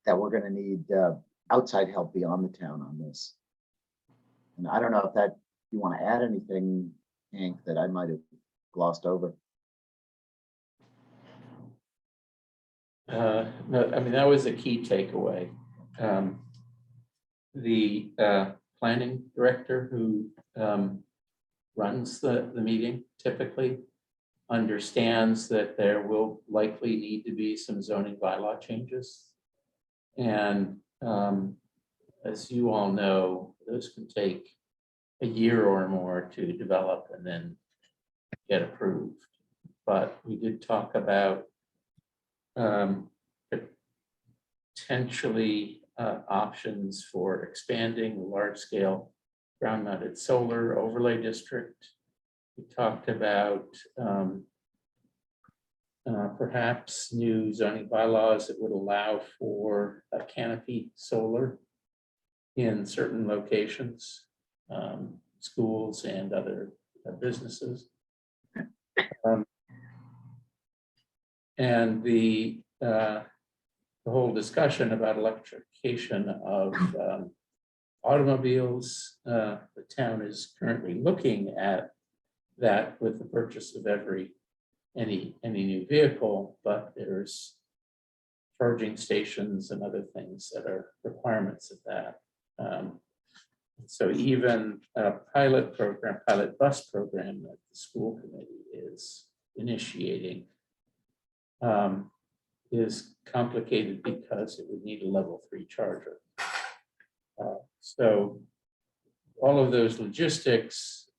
we're going to need outside help beyond the town on this. And I don't know if you want to add anything, Hank, that I might have glossed over. No, I mean, that was a key takeaway. The planning director who runs the meeting typically understands that there will likely need to be some zoning bylaw changes. And as you all know, those can take a year or more to develop and then get approved. But we did talk about potentially options for expanding the large-scale ground-mounted solar overlay district. We talked about perhaps new zoning bylaws that would allow for a canopy solar in certain locations, schools and other businesses. And the whole discussion about electrification of automobiles, the town is currently looking at that with the purchase of any new vehicle, but there's charging stations and other things that are requirements of that. So even a pilot bus program that the school committee is initiating is complicated because it would need a level 3 charger. So all of those logistics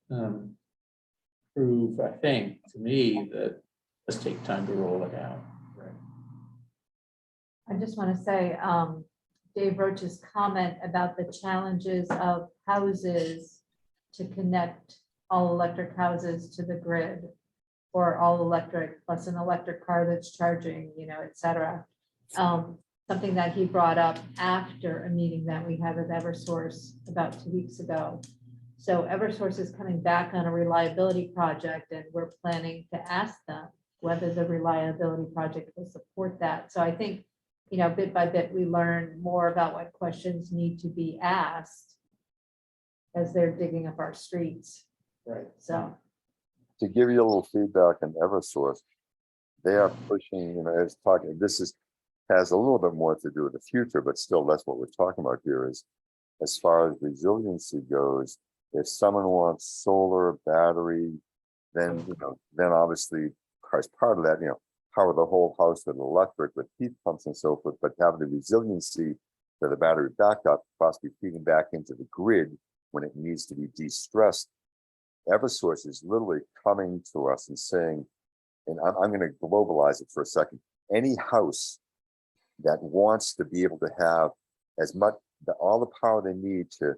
prove, I think, to me, that let's take time to roll it out. I just want to say, Dave Roach's comment about the challenges of houses to connect all electric houses to the grid, or all electric plus an electric car that's charging, et cetera. Something that he brought up after a meeting that we had with Eversource about 2 weeks ago. So Eversource is coming back on a reliability project, and we're planning to ask them whether the reliability project will support that. So I think, bit by bit, we learn more about what questions need to be asked as they're digging up our streets. Right. So. To give you a little feedback on Eversource, they are pushing, has a little bit more to do with the future, but still that's what we're talking about here is, as far as resiliency goes, if someone wants solar, battery, then, then obviously as part of that, power the whole house with electric, with heat pumps and so forth, but have the resiliency for the battery backup, possibly feeding back into the grid when it needs to be de-stressed. Eversource is literally coming to us and saying, and I'm going to globalize it for a second, any house that wants to be able to have all the power they need to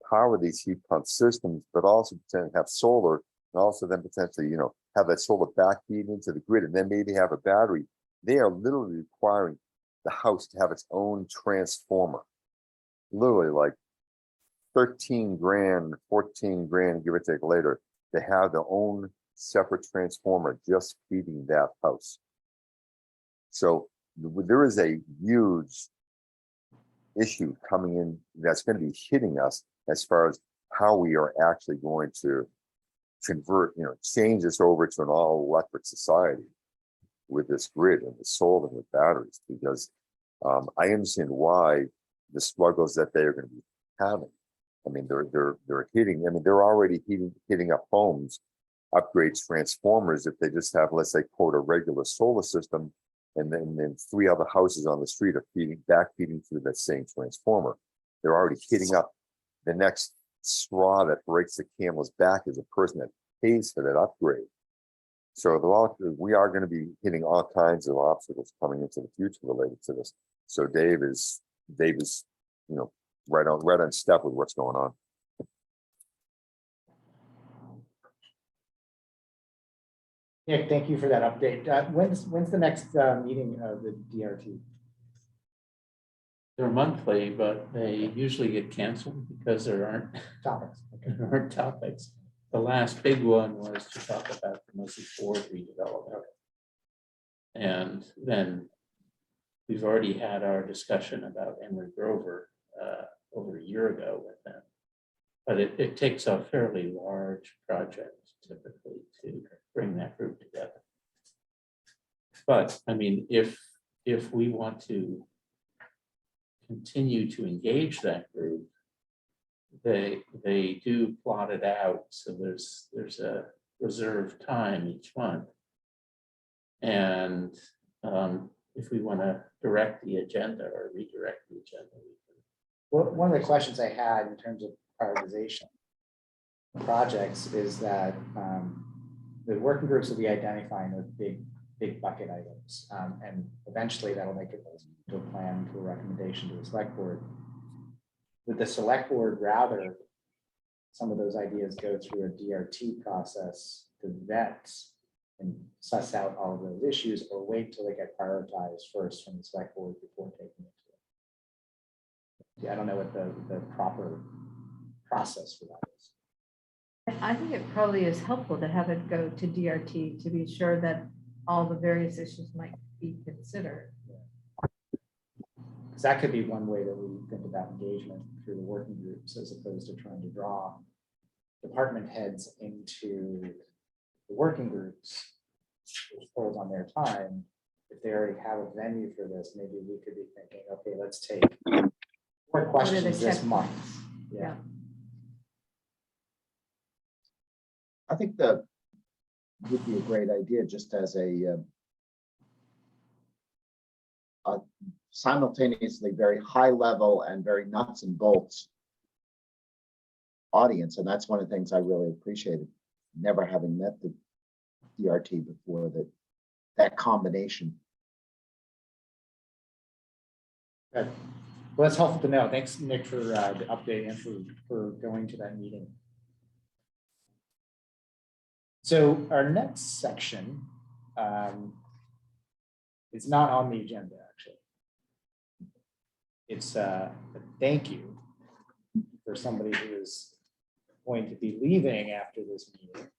power these heat pump systems, but also to have solar, and also then potentially, have that solar back feed into the grid, and then maybe have a battery. They are literally requiring the house to have its own transformer, literally like 13 grand, 14 grand, give or take later, to have their own separate transformer just feeding that house. So there is a huge issue coming in that's going to be hitting us as far as how we are actually going to convert, change this over to an all electric society with this grid and the solar and with batteries, because I understand why the struggles that they are going to be having. I mean, they're hitting, they're already hitting up homes, upgrade transformers if they just have, let's say, quote, a regular solar system, And then 3 other houses on the street are back feeding through that same transformer. They're already hitting up. The next straw that breaks the camel's back is a person that pays for that upgrade. So we are going to be hitting all kinds of obstacles coming into the future related to this. So Dave is, right on step with what's going on. Nick, thank you for that update. When's the next meeting of the DRT? They're monthly, but they usually get canceled because there aren't Topics. Okay. there aren't topics. The last big one was to talk about the Mosey Ford redevelopment. And then we've already had our discussion about Emery Grover over a year ago with them. But it takes a fairly large project typically to bring that group together. But I mean, if we want to continue to engage that group, they do plot it out. So there's a reserved time each month. And if we want to direct the agenda or redirect the agenda, we can. Well, one of the questions I had in terms of prioritization of projects is that the working groups will be identifying those big bucket items. And eventually that'll make it to a plan, to a recommendation to the select board. Would the select board rather some of those ideas go through a DRT process to vet and suss out all of those issues, or wait till they get prioritized first from the select board before taking it to it? Yeah, I don't know what the proper process for that is. I think it probably is helpful to have it go to DRT to be sure that all the various issues might be considered. Because that could be one way that we think about engagement through the working groups, as opposed to trying to draw department heads into the working groups, which pulls on their time. If they already have a venue for this, maybe we could be thinking, okay, let's take 4 What are the questions this month. checkpoints? Yeah. I think that would be a great idea, just as a simultaneously very high level and very nuts and bolts audience. And that's one of the things I really appreciated, never having met the DRT before, that combination. Good. Well, that's helpful to know. Thanks, Nick, for the update and for going to that meeting. So our next section is not on the agenda, actually. It's a thank you for somebody who is going to be leaving after this meeting,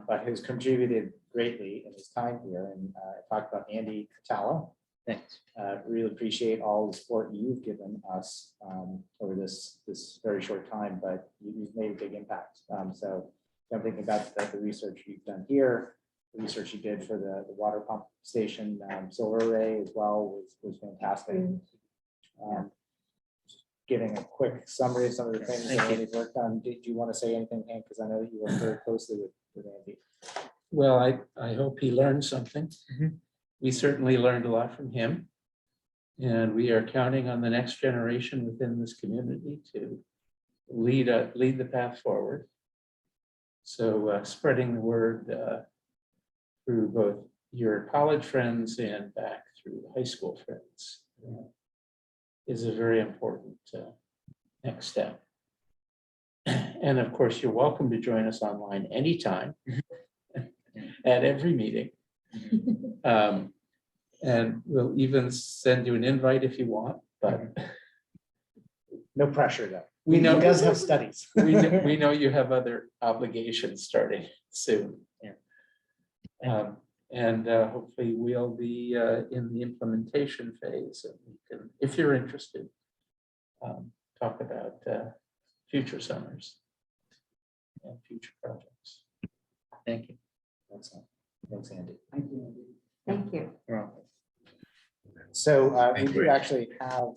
but has contributed greatly in his time here. And I talked about Andy Catala. Thanks. Really appreciate all the support you've given us over this very short time, but you've made a big impact. So I'm thinking about the research you've done here, the research you did for the water pump station solar array as well was fantastic. Giving a quick summary of some of the things that Andy's worked on. Did you want to say anything, Hank? Because I know that you work very closely with Andy. Well, I hope he learned something. We certainly learned a lot from him. And we are counting on the next generation within this community to lead the path forward. So spreading the word through both your college friends and back through high school friends is a very important next step. And of course, you're welcome to join us online anytime at every meeting. And we'll even send you an invite if you want, but No pressure though. We know- He does have studies. we know you have other obligations starting soon. And hopefully we'll be in the implementation phase, and we can, if you're interested, talk about future summers and future projects. Thank you. Excellent. Thanks, Andy. Thank you, Andy. Thank you. So we Thank do you. actually have,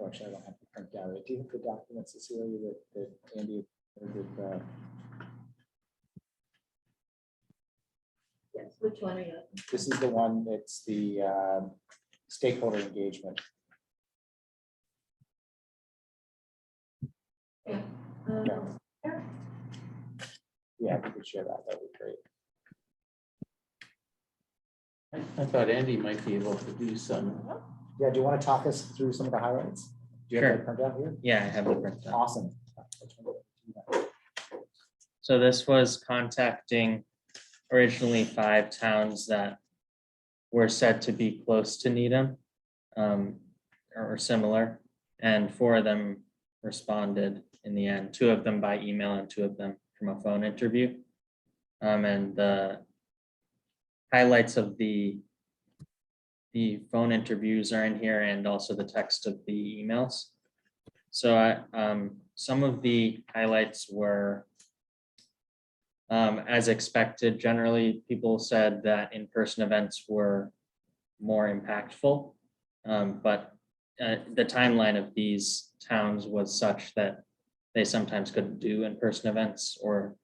actually I don't have to print out. Do you have the documents, Cecilia, that Andy? Yes, Which one are you? This is the one that's the stakeholder engagement. Yeah. Yeah, if you could share that, that'd be great. I thought Andy might be able to do some. Yeah, do you want to talk us through some of the highlights? Do you have that printout here? Yeah, I have the printout. Awesome. So this was contacting originally 5 towns that were said to be close to Needham, or similar, and 4 of them responded in the end, 2 of them by email and 2 of them from a phone interview. And the highlights of the phone interviews are in here, and also the text of the emails. So some of the highlights were, as expected, generally people said that in-person events were more impactful. But the timeline of these towns was such that they sometimes couldn't do in-person events, or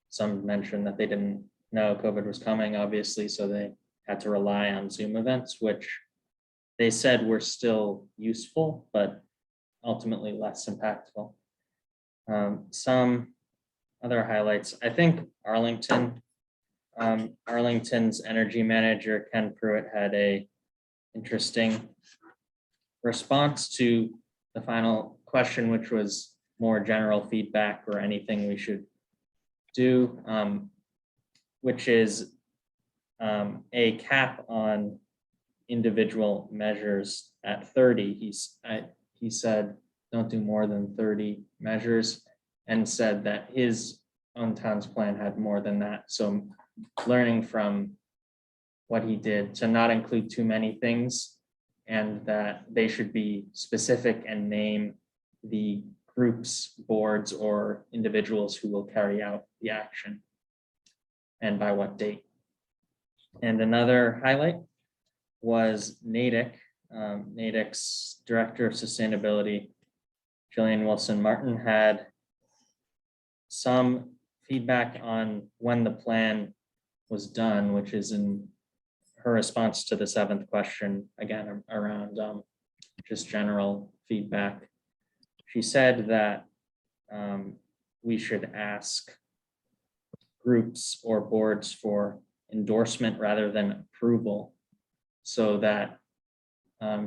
some mentioned that they didn't know COVID was coming, obviously, so they had to rely on Zoom events, which they said were still useful, but ultimately less impactful. Some other highlights, I think Arlington, Arlington's energy manager, Ken Pruitt, had a interesting response to the final question, which was more general feedback or anything we should do, which is a cap on individual measures at 30. He said, don't do more than 30 measures, and said that his own town's plan had more than that. So learning from what he did to not include too many things, and that they should be specific and name the groups, boards, or individuals who will carry out the action, and by what date. And another highlight was Natick. Natick's Director of Sustainability, Jillian Wilson Martin, had some feedback on when the plan was done, which is in her response to the 7th question, again, around just general feedback. She said that we should ask groups or boards for endorsement rather than approval, so that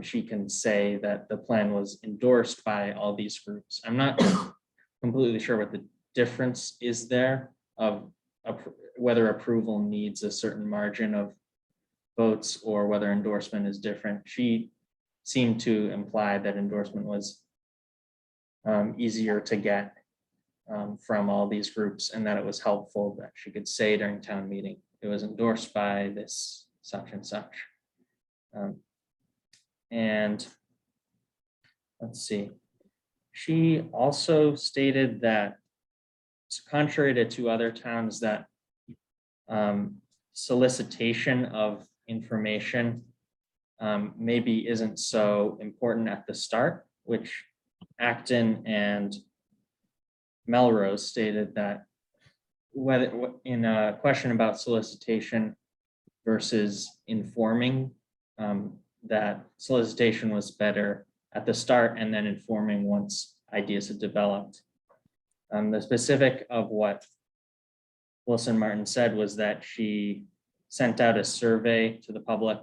she can say that the plan was endorsed by all these groups. I'm not completely sure what the difference is there of whether approval needs a certain margin of votes or whether endorsement is different. She seemed to imply that endorsement was easier to get from all these groups, and that it was helpful that she could say during town meeting, it was endorsed by this such and such. And let's see, she also stated that, contrary to 2 other towns, that solicitation of information maybe isn't so important at the start, which Acton and Melrose stated that whether in a question about solicitation versus informing, that solicitation was better at the start and then informing once ideas had developed. The specific of what Wilson Martin said was that she sent out a survey to the public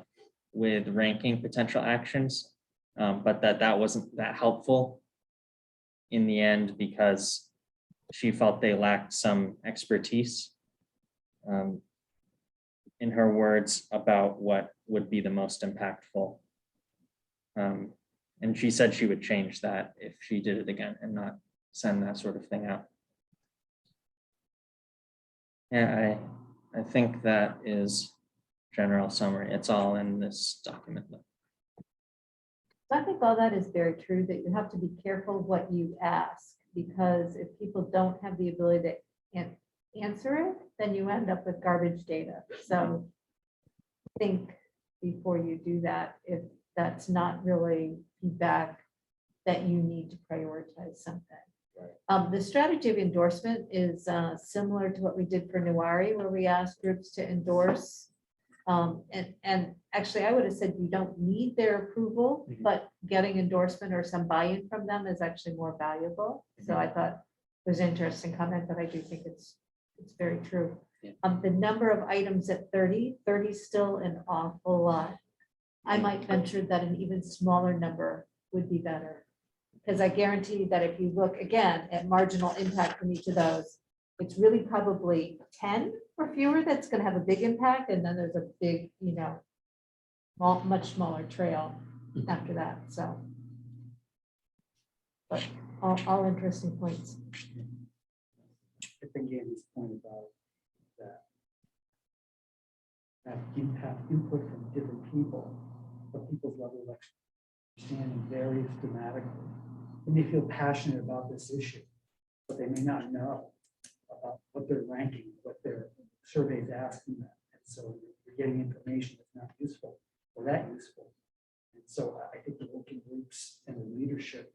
with ranking potential actions, but that wasn't that helpful in the end because she felt they lacked some expertise, in her words, about what would be the most impactful. And she said she would change that if she did it again and not send that sort of thing out. Yeah, I think that is general summary. It's all in this document. I think all that is very true, that you have to be careful what you ask, because if people don't have the ability to answer it, then you end up with garbage data. So think before you do that, if that's not really feedback that you need to prioritize something. The strategy of endorsement is similar to what we did for Newari, where we asked groups to endorse And actually, I would have said you don't need their approval, Mhm. but getting endorsement or some buy-in from them is actually more valuable. So I thought it was an interesting comment, but I do think it's very true. Yeah. The number of items at 30 is still an awful lot. I might venture that an even smaller number would be better. Because I guarantee that if you look again at marginal impact from each of those, it's really probably 10 or fewer that's going to have a big impact. And then there's a big, much smaller trail after that. So. But all interesting points. I think Andy's point about that. Have input from different people, but people's level of understanding varies dramatically. They may feel passionate about this issue, but they may not know about what they're ranking, what their surveys asking them. And so you're getting information that's not useful or that useful. And so I think the working groups and the leadership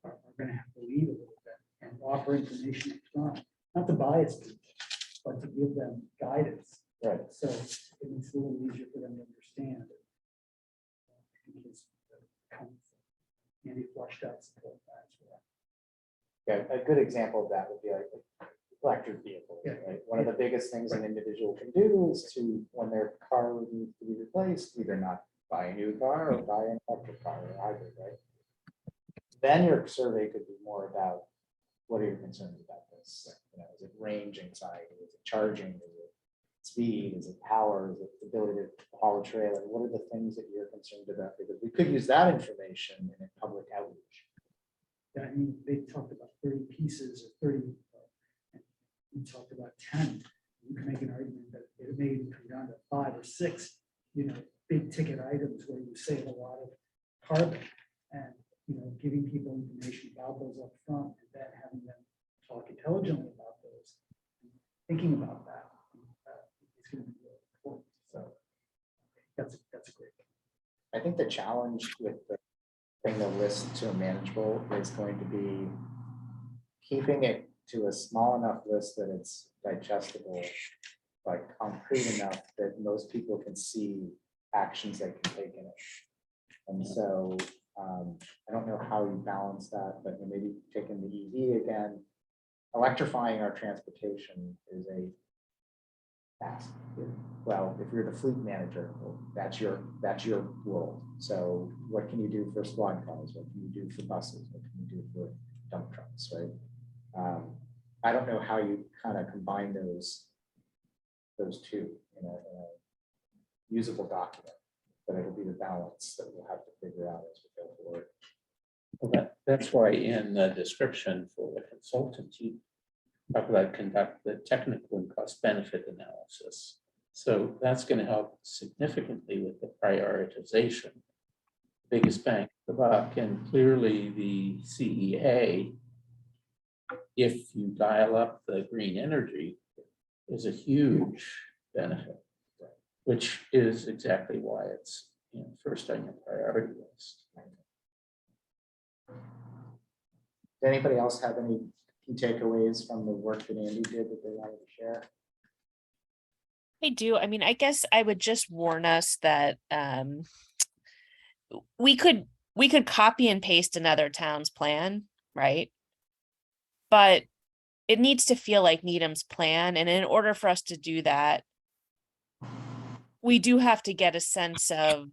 are going to have to lead a little bit and offer information up front, not to bias people, but to give them guidance. Right. So it makes it a little easier for them to understand. I think it's kind of Andy flushed out support that as well. Yeah, a good example of that would be like electric vehicles, Yeah. right? One of the biggest things an individual can do is to, when their car needs to be replaced, either not buy a new car or buy an electric car or hybrid, right? Then your survey could be more about, what are your concerns about this? Is it range anxiety? Is it charging? Is it speed? Is it power? Is it the ability to haul a trailer? What are the things that you're concerned about? Because we could use that information in a public outreach. Yeah, I mean, they talked about 30 pieces or 30, and we talked about 10. You can make an argument that it may even come down to 5 or 6, big ticket items where you save a lot of carbon, and, giving people information about those up front and then having them talk intelligently about those, thinking about that is going to be really important. So that's a great thing. I think the challenge with bring the list to a manageable is going to be keeping it to a small enough list that it's digestible, like concrete enough that most people can see actions they can take in it. And so I don't know how you balance that, but maybe taking the EV again, electrifying our transportation is a task. Well, if you're the fleet manager, well, that's your role. So what can you do for squad cars? What can you do for buses? What can you do for dump trucks, right? I don't know how you kind of combine those two in a usable document, but it'll be the balance that we'll have to figure out as we go forward. Well, that's why in the description for the consultant, you talk about conduct the technical and cost benefit analysis. So that's going to help significantly with the prioritization. Biggest bang for the buck, and clearly the CEA, if you dial up the green energy, is a huge benefit, which is exactly why it's first on your priority list. Does anybody else have any key takeaways from the work that Andy did that they wanted to share? I do. I mean, I guess I would just warn us that we could copy and paste another town's plan, right? But it needs to feel like Needham's plan. And in order for us to do that, we do have to get a sense of,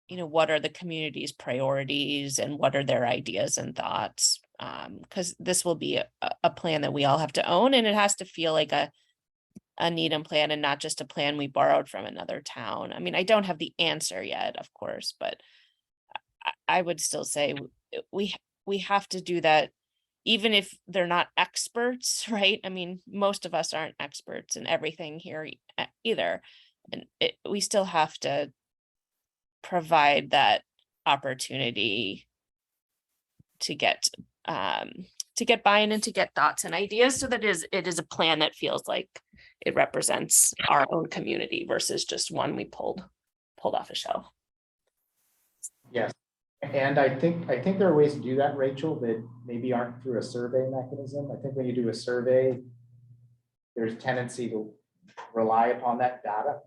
what are the community's priorities and what are their ideas and thoughts? Because this will be a plan that we all have to own, and it has to feel like a Needham plan and not just a plan we borrowed from another town. I mean, I don't have the answer yet, of course, but I would still say we have to do that, even if they're not experts, right? I mean, most of us aren't experts in everything here either. And we still have to provide that opportunity to get buy-in and to get thoughts and ideas, so that it is a plan that feels like it represents our own community versus just one we pulled off a shelf. Yes. And I think there are ways to do that, Rachel, that maybe aren't through a survey mechanism. I think when you do a survey, there's a tendency to rely upon that data.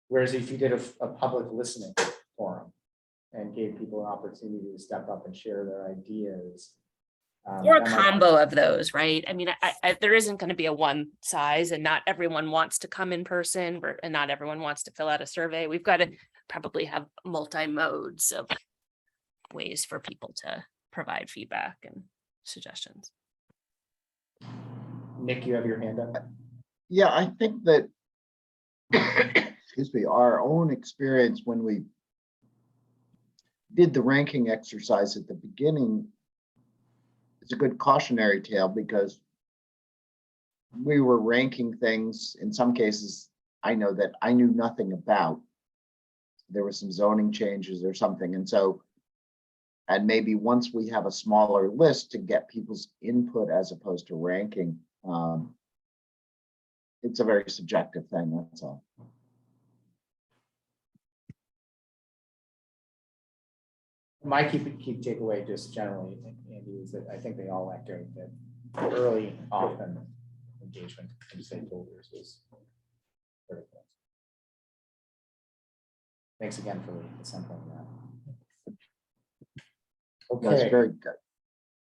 Whereas if you did a public listening forum and gave people an opportunity to step up and share their ideas. Or a that might- combo of those, right? I mean, there isn't going to be a one size, and not everyone wants to come in person, and not everyone wants to fill out a survey. We've got to probably have multi modes of ways for people to provide feedback and suggestions. Nick, you have your hand up? Yeah, I think that, excuse me, our own experience when we did the ranking exercise at the beginning, it's a good cautionary tale because we were ranking things, in some cases, I know that I knew nothing about. There were some zoning changes or something, and so, and maybe once we have a smaller list to get people's input as opposed to ranking, it's a very subjective thing, that's all. My key takeaway just generally, Andy, is that I think they all echoed that early, often engagement from stakeholders is critical. Thanks again for assembling that. That's Okay, very good.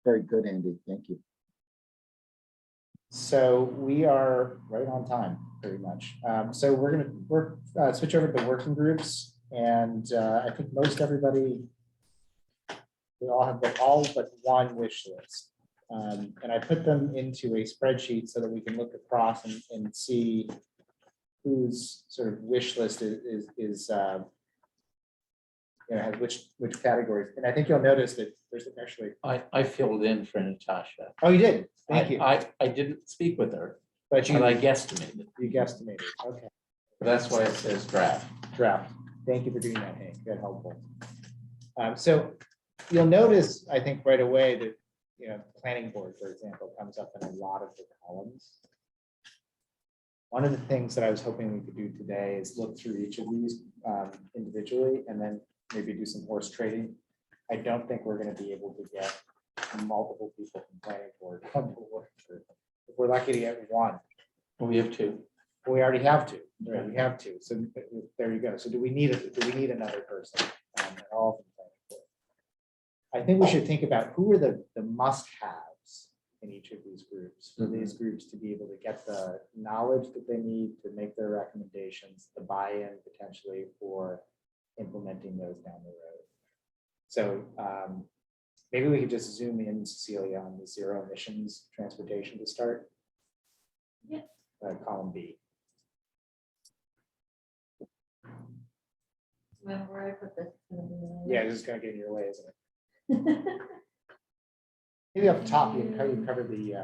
Very good, Andy. Thank you. so we are right on time, pretty much. So we're gonna switch over to the working groups, and I think most everybody, we all have all but one wish list. And I put them into a spreadsheet so that we can look across and see whose sort of wish list is has which categories. And I think you'll notice that there's actually, I filled in for Natasha. oh, you did, thank you. I didn't speak with her, But but I you guesstimated. guesstimated, okay, That's why it says draft. draft. Thank you for doing that, Hank, that's helpful. So you'll notice, I think right away that, planning board, for example, comes up in a lot of the columns. One of the things that I was hoping we could do today is look through each of these individually and then maybe do some horse trading. I don't think we're going to be able to get multiple people from planning board on board. If we're lucky to get one, We have two. we already have two, right? We have two. So there you go. So do we need another person at all from planning board? I think we should think about who are the must-haves in each of these groups, for these groups to be able to get the knowledge that they need to make their recommendations, the buy-in potentially for implementing those down the road. So maybe we could just zoom in, Cecilia, on the zero emissions transportation to start. Yeah. Column B. Remember where I put this? Yeah, this is gonna get in your way, isn't it? Maybe up top, you cover the.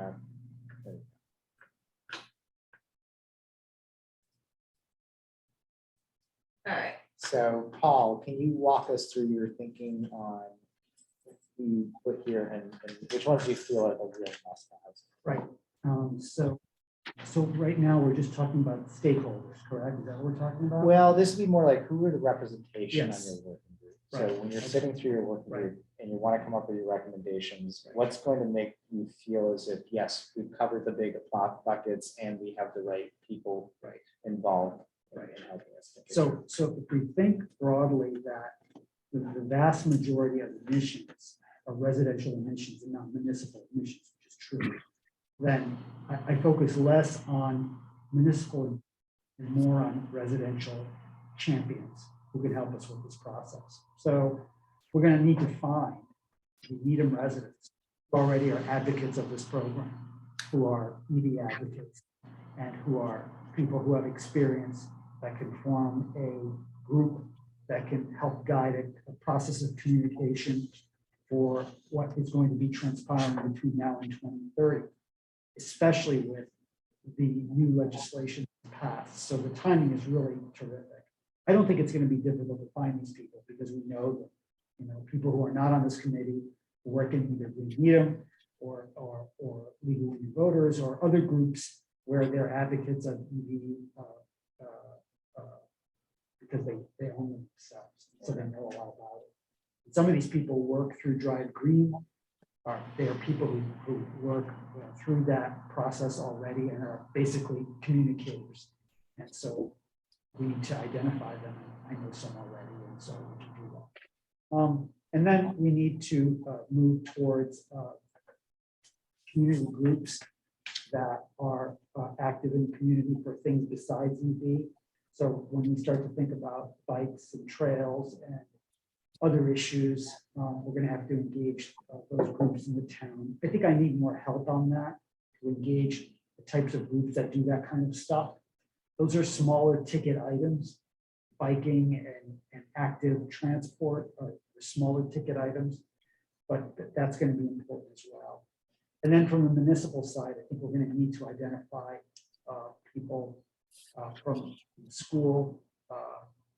All right. So Paul, can you walk us through your thinking on who you put here and which ones do you feel are the real must-haves? Right. So right now, we're just talking about stakeholders, correct? Is that what we're talking about? Well, this would be more like who are the representation on Yes. your working group? So Right. when you're sitting through your working Right. group and you want to come up with your recommendations, what's going to make you feel as if, yes, we've covered the big buckets and we have the right people Right. involved in Right. helping us? think it So if we think broadly that the vast majority of emissions are residential emissions and not municipal emissions, which is true, then I focus less on municipal and more on residential champions who can help us with this process. So we're going to need to find the Needham residents who already are advocates of this program, who are EV advocates, and who are people who have experience that can form a group that can help guide a process of communication for what is going to be transpiring between now and 2030, especially with the new legislation passed. So the timing is really terrific. I don't think it's going to be difficult to find these people because we know that, people who are not on this committee work in either Green Needham or Legal Women Voters or other groups where they're advocates of EV because they own them themselves, so they know a lot about it. Some of these people work through Drive Green. They are people who work through that process already and are basically communicators. And so we need to identify them. I know some already, and so we can do that. And then we need to move towards community groups that are active in the community for things besides EV. So when we start to think about bikes and trails and other issues, we're going to have to engage those groups in the town. I think I need more help on that, to engage the types of groups that do that kind of stuff. Those are smaller ticket items. Biking and active transport are smaller ticket items, but that's going to be important as well. And then from the municipal side, I think we're going to need to identify people from school,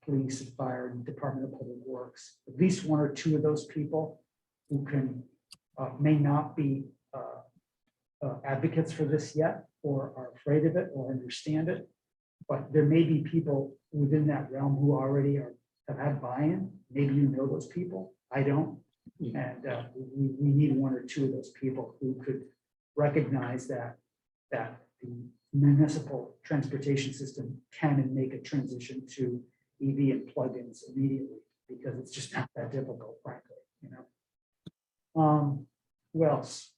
police and fire and Department of Public Works, at least one or two of those people who can may not be advocates for this yet, or are afraid of it or understand it. But there may be people within that realm who already have had buy-in. Maybe you know those people. I don't. And we need one or two of those people who could recognize that the municipal transportation system can and make a transition to EV and plugins immediately, because it's just not that difficult, frankly, you know. Who else?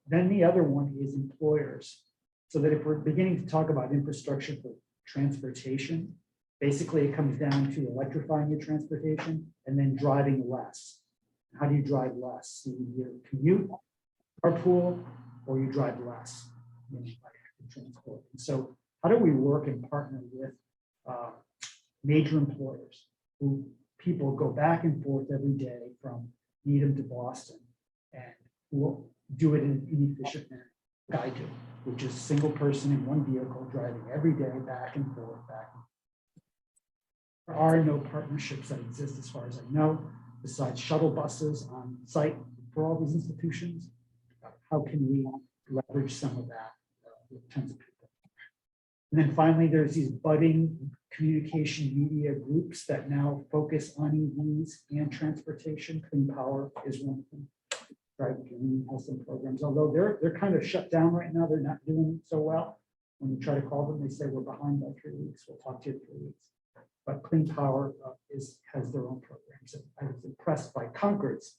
Then the other one is employers. So that if we're beginning to talk about infrastructure for transportation, basically it comes down to electrifying your transportation and then driving less. How do you drive less? You either commute, carpool, or you drive less. You know, by transport. And so how do we work and partner with major employers who people go back and forth every day from Needham to Boston, and who will do it in an inefficient manner? I do, which is single person in one vehicle driving every day back and forth, back and forth. There are no partnerships that exist as far as I know, besides shuttle buses on site for all these institutions. How can we leverage some of that with tons of people? And then finally, there's these budding communication media groups that now focus on EVs and transportation. Clean Power is one of them. Drive Green has some programs, although they're kind of shut down right now. They're not doing so well. When you try to call them, they say we're behind by 3 weeks. We'll talk to you in 3 weeks. But Clean Power has their own programs. And I was impressed by Concord's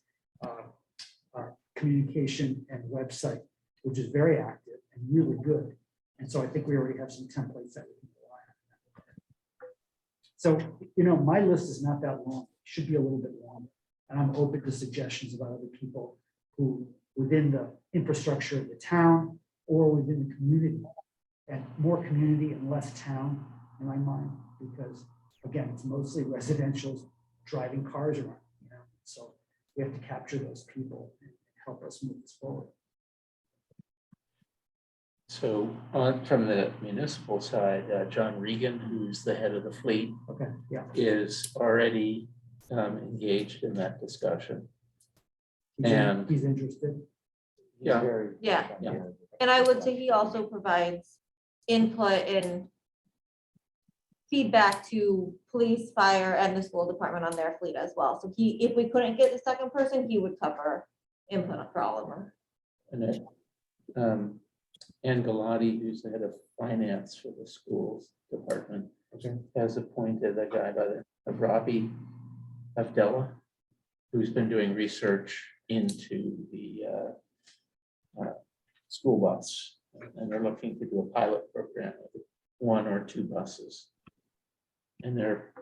communication and website, which is very active and really good. And so I think we already have some templates that we can rely on. So, you know, my list is not that long. It should be a little bit longer. And I'm open to suggestions about other people who within the infrastructure of the town or within the community, and more community and less town in my mind, because again, it's mostly residential driving cars around, you know, so we have to capture those people and help us move this forward. So from the municipal side, John Regan, who's the head of the fleet, Okay, yeah. is already engaged in that discussion. And He's interested. yeah, Yeah, yeah. and I would say he also provides input and feedback to police, fire, and the school department on their fleet as well. So if we couldn't get the second person, he would cover input for all of them. And then Ann Galati, who's the head of finance for the schools department, has appointed a guy by the name of Robbie Avdella, who's been doing research into the school bus. And they're looking to do a pilot program with 1 or 2 buses. And their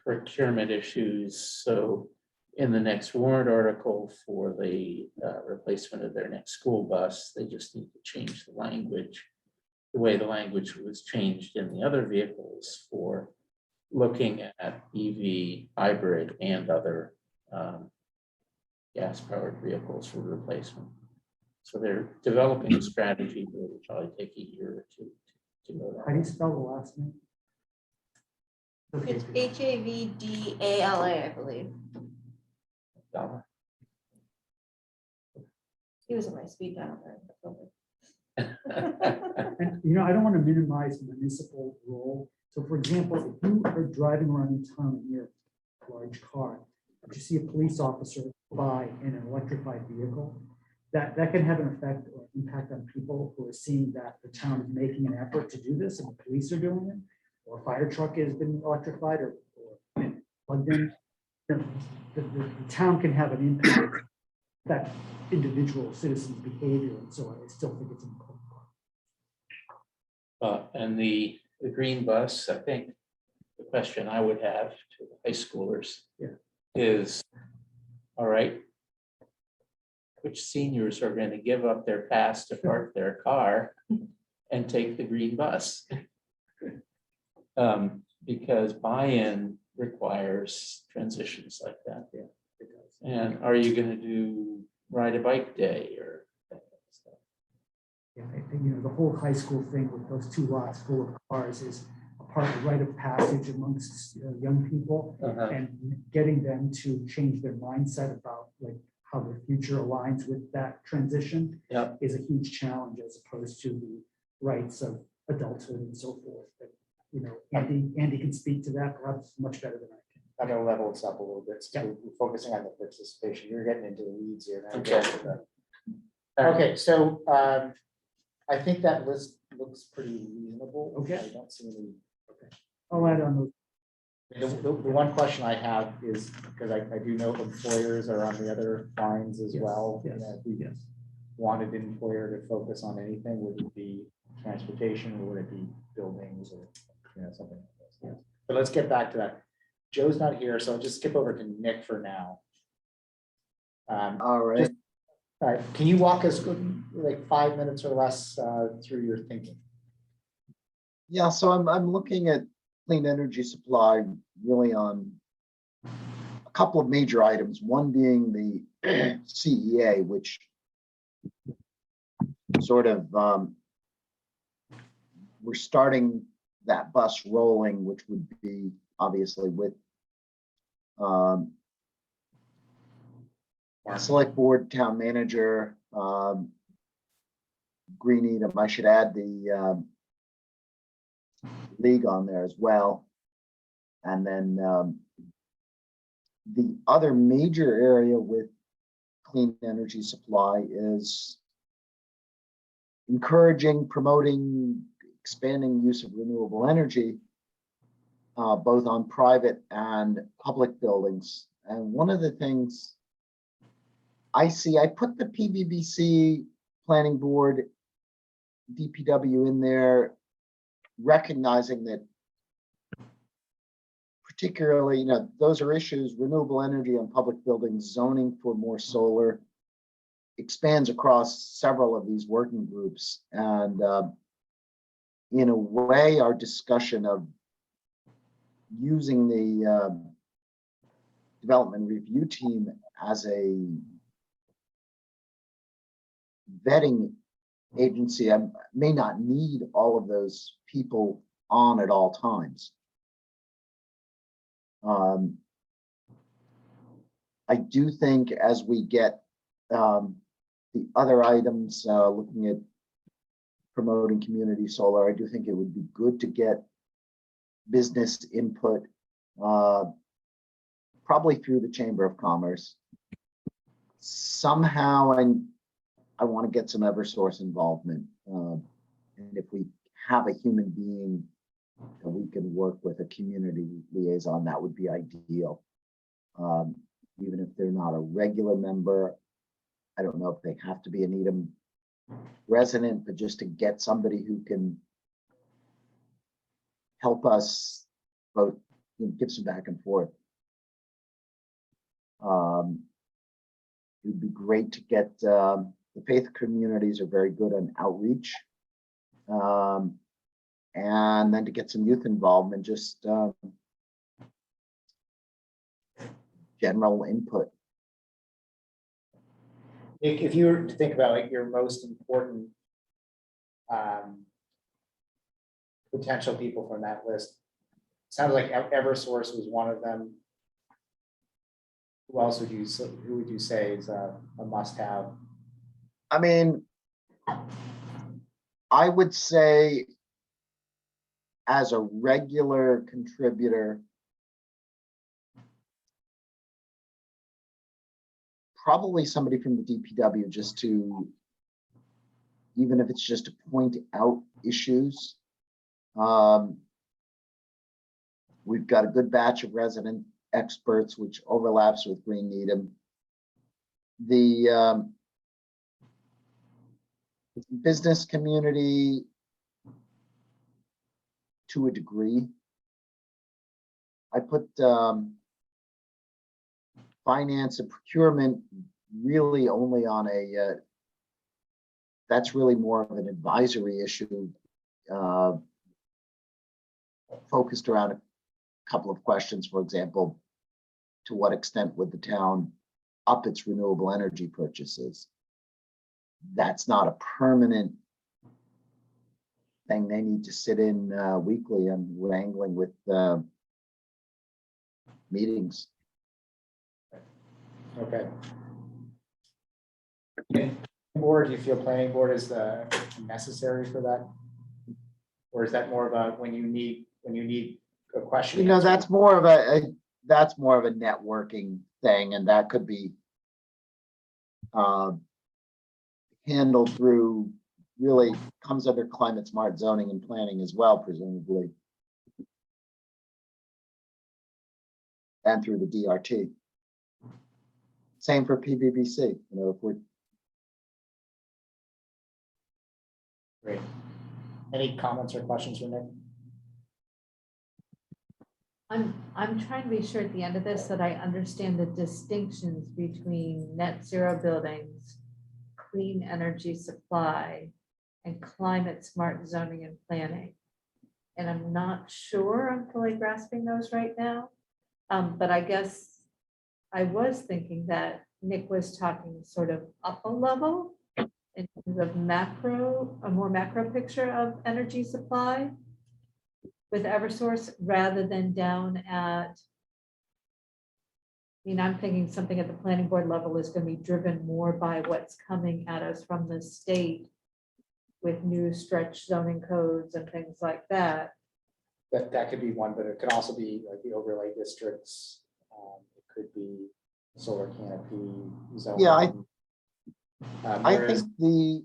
procurement issues. So in the next warrant article for the replacement of their next school bus, they just need to change the language, the way the language was changed in the other vehicles for looking at EV, hybrid, and other gas-powered vehicles for replacement. So they're developing a strategy that will probably take a year or 2 to go. How do you spell the last name? It's Havdala, I believe. Dollar. He was in my speed dial. And, you know, I don't want to minimize municipal role. So for example, if you are driving around in town in your large car, but you see a police officer buy in an electrified vehicle, that can have an effect or impact on people who are seeing that the town is making an effort to do this and the police are doing it. or a fire truck has been electrified or plugged in, then the town can have an impact that individual citizens' behavior, and so I still think it's important. And the green bus, I think the question I would have to the high schoolers Yeah. is, all right, which seniors are going to give up their pass to park their car and take the green bus? Because buy-in requires transitions like that. Yeah, it does. And are you going to do ride a bike day or that kind of stuff? Yeah, I think, the whole high school thing with those two lots full of cars is a part of rite of passage amongst young people, and getting them to change their mindset about like how their future aligns with that transition Yep. is a huge challenge as opposed to the rights of adulthood and so forth. But, Andy can speak to that perhaps much better than I can. I'm gonna level this up a little bit. So we're focusing on the participation. You're getting into the weeds here. Now. Okay. Okay, so I think that list looks pretty reasonable. Okay. I don't see any. I'll add on those. The one question I have is, because I do know employers are on the other lines as Yes, well. yes, and if we yes. wanted an employer to focus on anything, would it be transportation or would it be buildings or, something like this? Yeah. But let's get back to that. Joe's not here, so I'll just skip over to Nick for now. All right. All right, can you walk us like 5 minutes or less through your thinking? Yeah, so I'm looking at clean energy supply really on a couple of major items, one being the CEA, which sort of we're starting that bus rolling, which would be obviously with select board, town manager, Green Edom. I should add the league on there as well. And then the other major area with clean energy supply is encouraging, promoting, expanding use of renewable energy, both on private and public buildings. And one of the things I see, I put the PVBC planning board, DPW in there, recognizing that particularly, those are issues, renewable energy on public buildings, zoning for more solar, expands across several of these working groups. And in a way, our discussion of using the development review team as a vetting agency, I may not need all of those people on at all times. I do think as we get the other items, looking at promoting community solar, I do think it would be good to get business input, probably through the Chamber of Commerce. Somehow, I want to get some Eversource involvement. And if we have a human being that we can work with, a community liaison, that would be ideal. Even if they're not a regular member, I don't know if they have to be an Edom resident, but just to get somebody who can help us both, give some back and forth. It would be great to get, the faith communities are very good on outreach. And then to get some youth involvement, just general input. If you were to think about like your most important potential people from that list, sounds like Eversource was one of them. Who else would you say is a must-have? I mean, I would say as a regular contributor, probably somebody from the DPW, just to, even if it's just to point out issues. We've got a good batch of resident experts, which overlaps with Green Needham. The business community, to a degree. I put finance and procurement really only on a, that's really more of an advisory issue, focused around a couple of questions. For example, to what extent would the town up its renewable energy purchases? That's not a permanent thing. They need to sit in weekly and wrangling with meetings. Okay. Board, do you feel planning board is necessary for that? Or is that more of a when you need a question? You know, that's more of a networking thing, and that could be handled through, really comes under climate smart zoning and planning as well, presumably. And through the DRT. Same for PBBC, you know, if we're. Great. Any comments or questions for Nick? I'm trying to be sure at the end of this that I understand the distinctions between net zero buildings, clean energy supply, and climate smart zoning and planning. And I'm not sure I'm fully grasping those right now. But I guess I was thinking that Nick was talking sort of up a level in terms of macro, a more macro picture of energy supply with Eversource rather than down at, I mean, I'm thinking something at the planning board level is going to be driven more by what's coming at us from the state with new stretch zoning codes and things like that. That could be one, but it could also be like the overlay districts. It could be solar canopy zone. Yeah, I whereas- think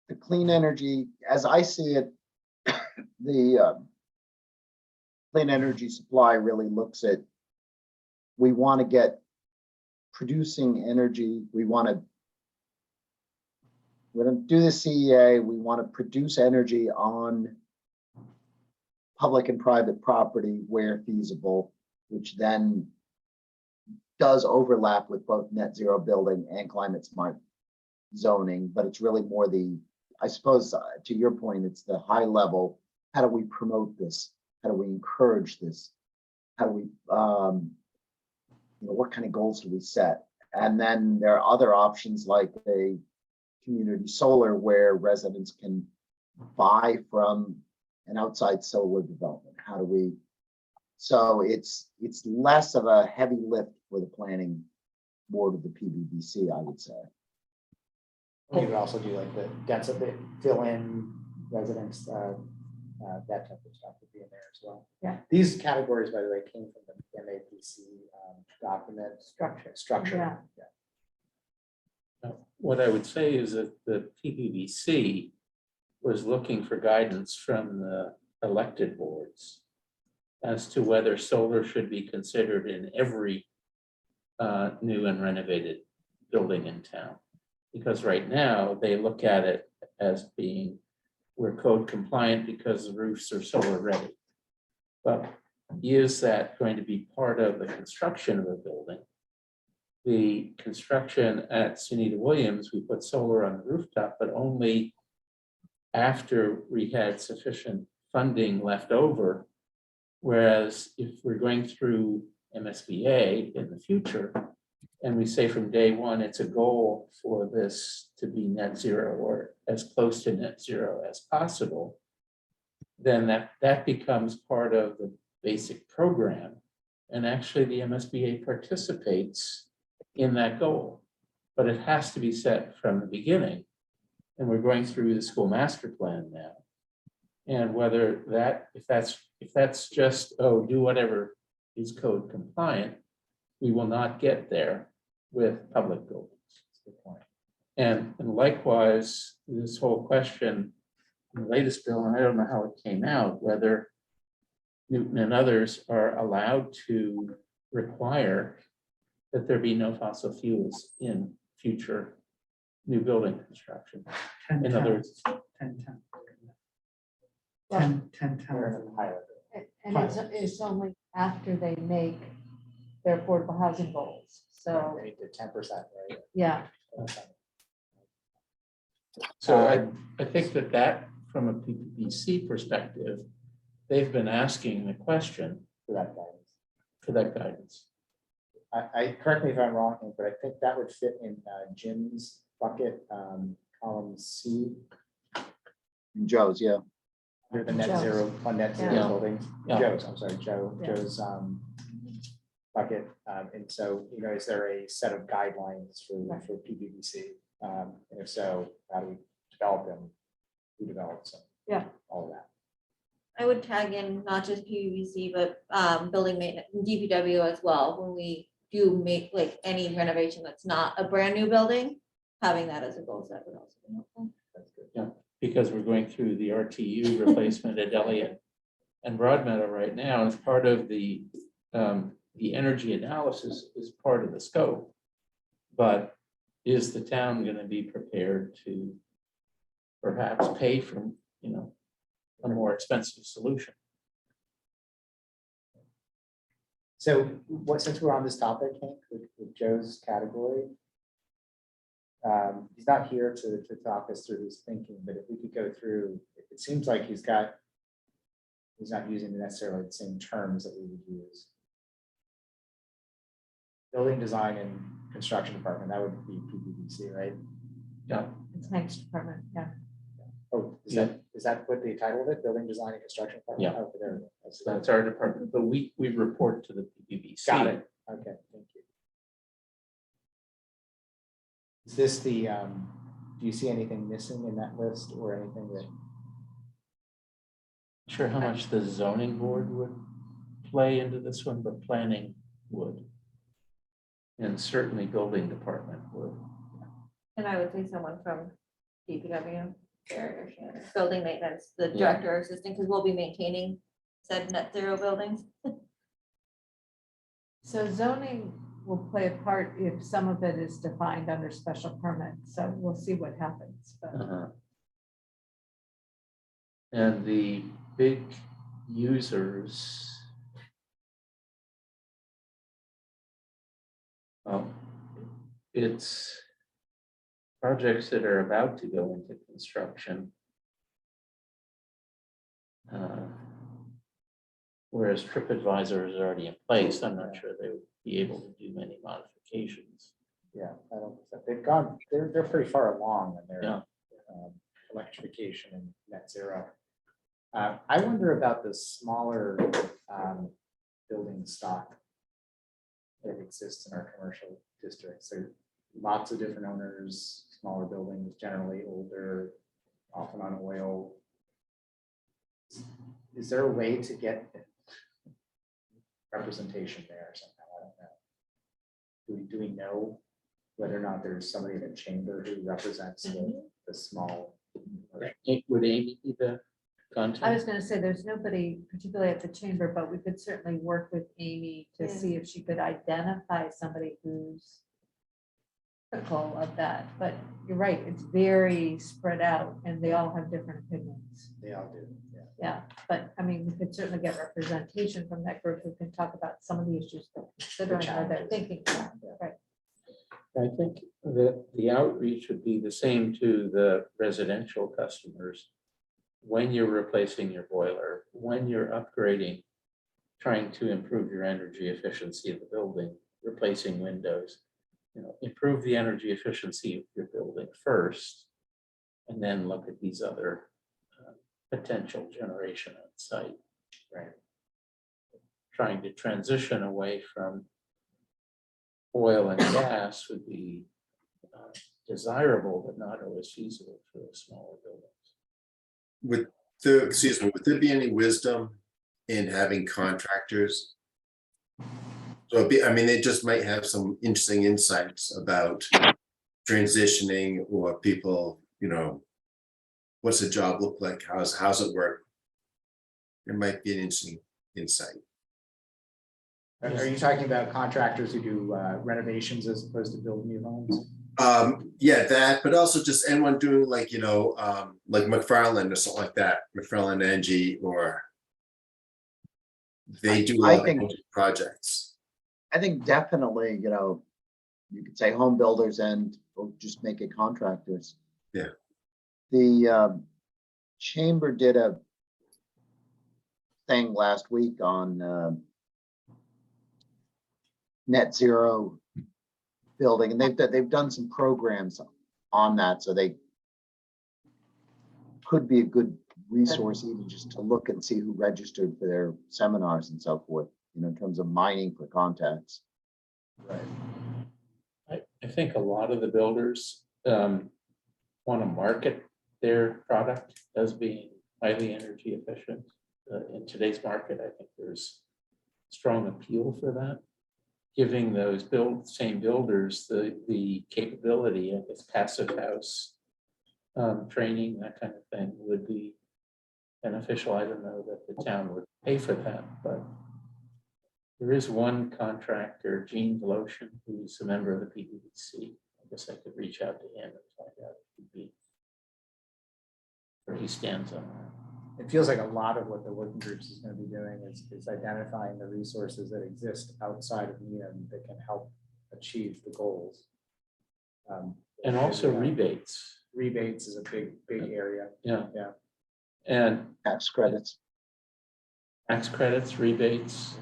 the clean energy, as I see it, the clean energy supply really looks at, we want to get producing energy, we want to do the CEA, we want to produce energy on public and private property where feasible, which then does overlap with both net zero building and climate smart zoning, but it's really more the, I suppose, to your point, it's the high level. How do we promote this? How do we encourage this? How do we, what kind of goals do we set? And then there are other options like a community solar where residents can buy from an outside solar development. How do we, so it's less of a heavy lift for the planning board of the PBBC, I would say. You could also do like the density, fill in residents, that type of stuff would be in there as well. Yeah. These categories, by the way, came from the MAPC document. Structure. Yeah. What I would say is that the PBBC was looking for guidance from the elected boards as to whether solar should be considered in every new and renovated building in town. Because right now they look at it as being, we're code compliant because the roofs are solar ready. But is that going to be part of the construction of a building? The construction at Sunita Williams, we put solar on the rooftop, but only after we had sufficient funding left over. Whereas if we're going through MSBA in the future, and we say from day one, it's a goal for this to be net zero or as close to net zero as possible, then that becomes part of the basic program. And actually the MSBA participates in that goal, but it has to be set from the beginning. And we're going through the school master plan now. And whether that, if that's just, oh, do whatever is code compliant, we will not get there with public buildings. And likewise, this whole question, the latest bill, and I don't know how it came out, whether Newton and others are allowed to require that there be no fossil fuels in future new building construction. 10 In other words, 10. Well, 10 We're in towns. a pilot. And it's only after they make their affordable housing goals. So, They did 10%, right? yeah, so I think that from a PPPC perspective, they've been asking the question For that guidance. for that guidance. Correct me if I'm wrong, Hank, but I think that would fit in Jim's bucket, column C, And Joe's, yeah. under the net Joe's. zero, on net zero Yeah. buildings. Yeah. Joe's, I'm sorry, Yeah. Joe's bucket. And so, is there a set of guidelines for PPPC? And if so, how do we develop them? Who develops them? Yeah. All of that. I would tag in not just PVC, but building maintenance, DPW as well, when we do make like any renovation that's not a brand new building, having that as a goal set would also be helpful. That's good. Because we're going through the RTU replacement at Elliott and Broadmeadow right now, as part of the energy analysis is part of the scope. But is the town gonna be prepared to perhaps pay for, a more expensive solution? So since we're on this topic, Hank, with Joe's category, he's not here to talk us through his thinking, but if we could go through, it seems like he's not using necessarily the same terms that we would use. Building design and construction department, that would be PPPC, right? Yeah, it's next department, yeah. Oh, is that what the title of it, building design and construction? department? Yeah. Oh, there we go. that's our department, but we report to the PPPC. Got it. Okay, thank you. Is this the, do you see anything missing in that list or anything that? Sure how much the zoning board would play into this one, but planning would. And certainly building department would. And I would say someone from DPW, or building maintenance, the Yeah. director or assistant, because we'll be maintaining said net zero buildings. So zoning will play a part if some of it is defined under special permit. So we'll see what happens. But Uh-huh. And the big users. It's projects that are about to go into construction. Whereas TripAdvisor is already in place, I'm not sure they would be able to do many modifications. Yeah, I don't, they've gone, they're pretty far along in their Yeah. electrification and net zero. I wonder about the smaller building stock that exists in our commercial districts. There are lots of different owners, smaller buildings, generally older, often on oil. Is there a way to get representation there somehow? I don't know. Do we know whether or not there's somebody in the chamber who represents the small? Would Amy be the I contact? was going to say, there's nobody particularly at the chamber, but we could certainly work with Amy to Yeah. see if she could identify somebody who's critical of that. But you're right, it's very spread out and they all have different opinions. They all do, yeah. Yeah, but I mean, we could certainly get representation from that group who can talk about some of the issues they're considering or they're challenges. thinking about. Right. I think that the outreach would be the same to the residential customers. When you're replacing your boiler, when you're upgrading, trying to improve your energy efficiency of the building, replacing windows, improve the energy efficiency of your building first, and then look at these other potential generation on site. Right. Trying to transition away from oil and gas would be desirable, but not always feasible for the smaller buildings. Would would there be any wisdom in having contractors? So they just might have some interesting insights about transitioning or people, what's the job look like? How's it work? There might be an interesting in sight. Are you talking about contractors who do renovations as opposed to build new homes? Yeah, that, but also just anyone doing like, like McFarland or something like that, McFarland Angie, or they do a I lot think- of projects. I think definitely, you could say home builders and or just make it contractors. Yeah. The chamber did a thing last week on net zero building, and they've done some programs on that, so they could be a good resource even just to look and see who registered for their seminars and so forth, in terms of mining for contacts. Right. I think a lot of the builders want to market their product as being highly energy efficient. In today's market, I think there's strong appeal for that. Giving those same builders the capability of this passive house training, that kind of thing would be beneficial. I don't know that the town would pay for that, but there is one contractor, Gene Velotion, who's a member of the PVC. I guess I could reach out to him and find out if he'd be where he stands on that. It feels like a lot of what the working groups is going to be doing is identifying the resources that exist outside of Needham that can help achieve the goals. And also rebates. Rebates is a big area. Yeah. Yeah. And Tax credits. tax credits, rebates.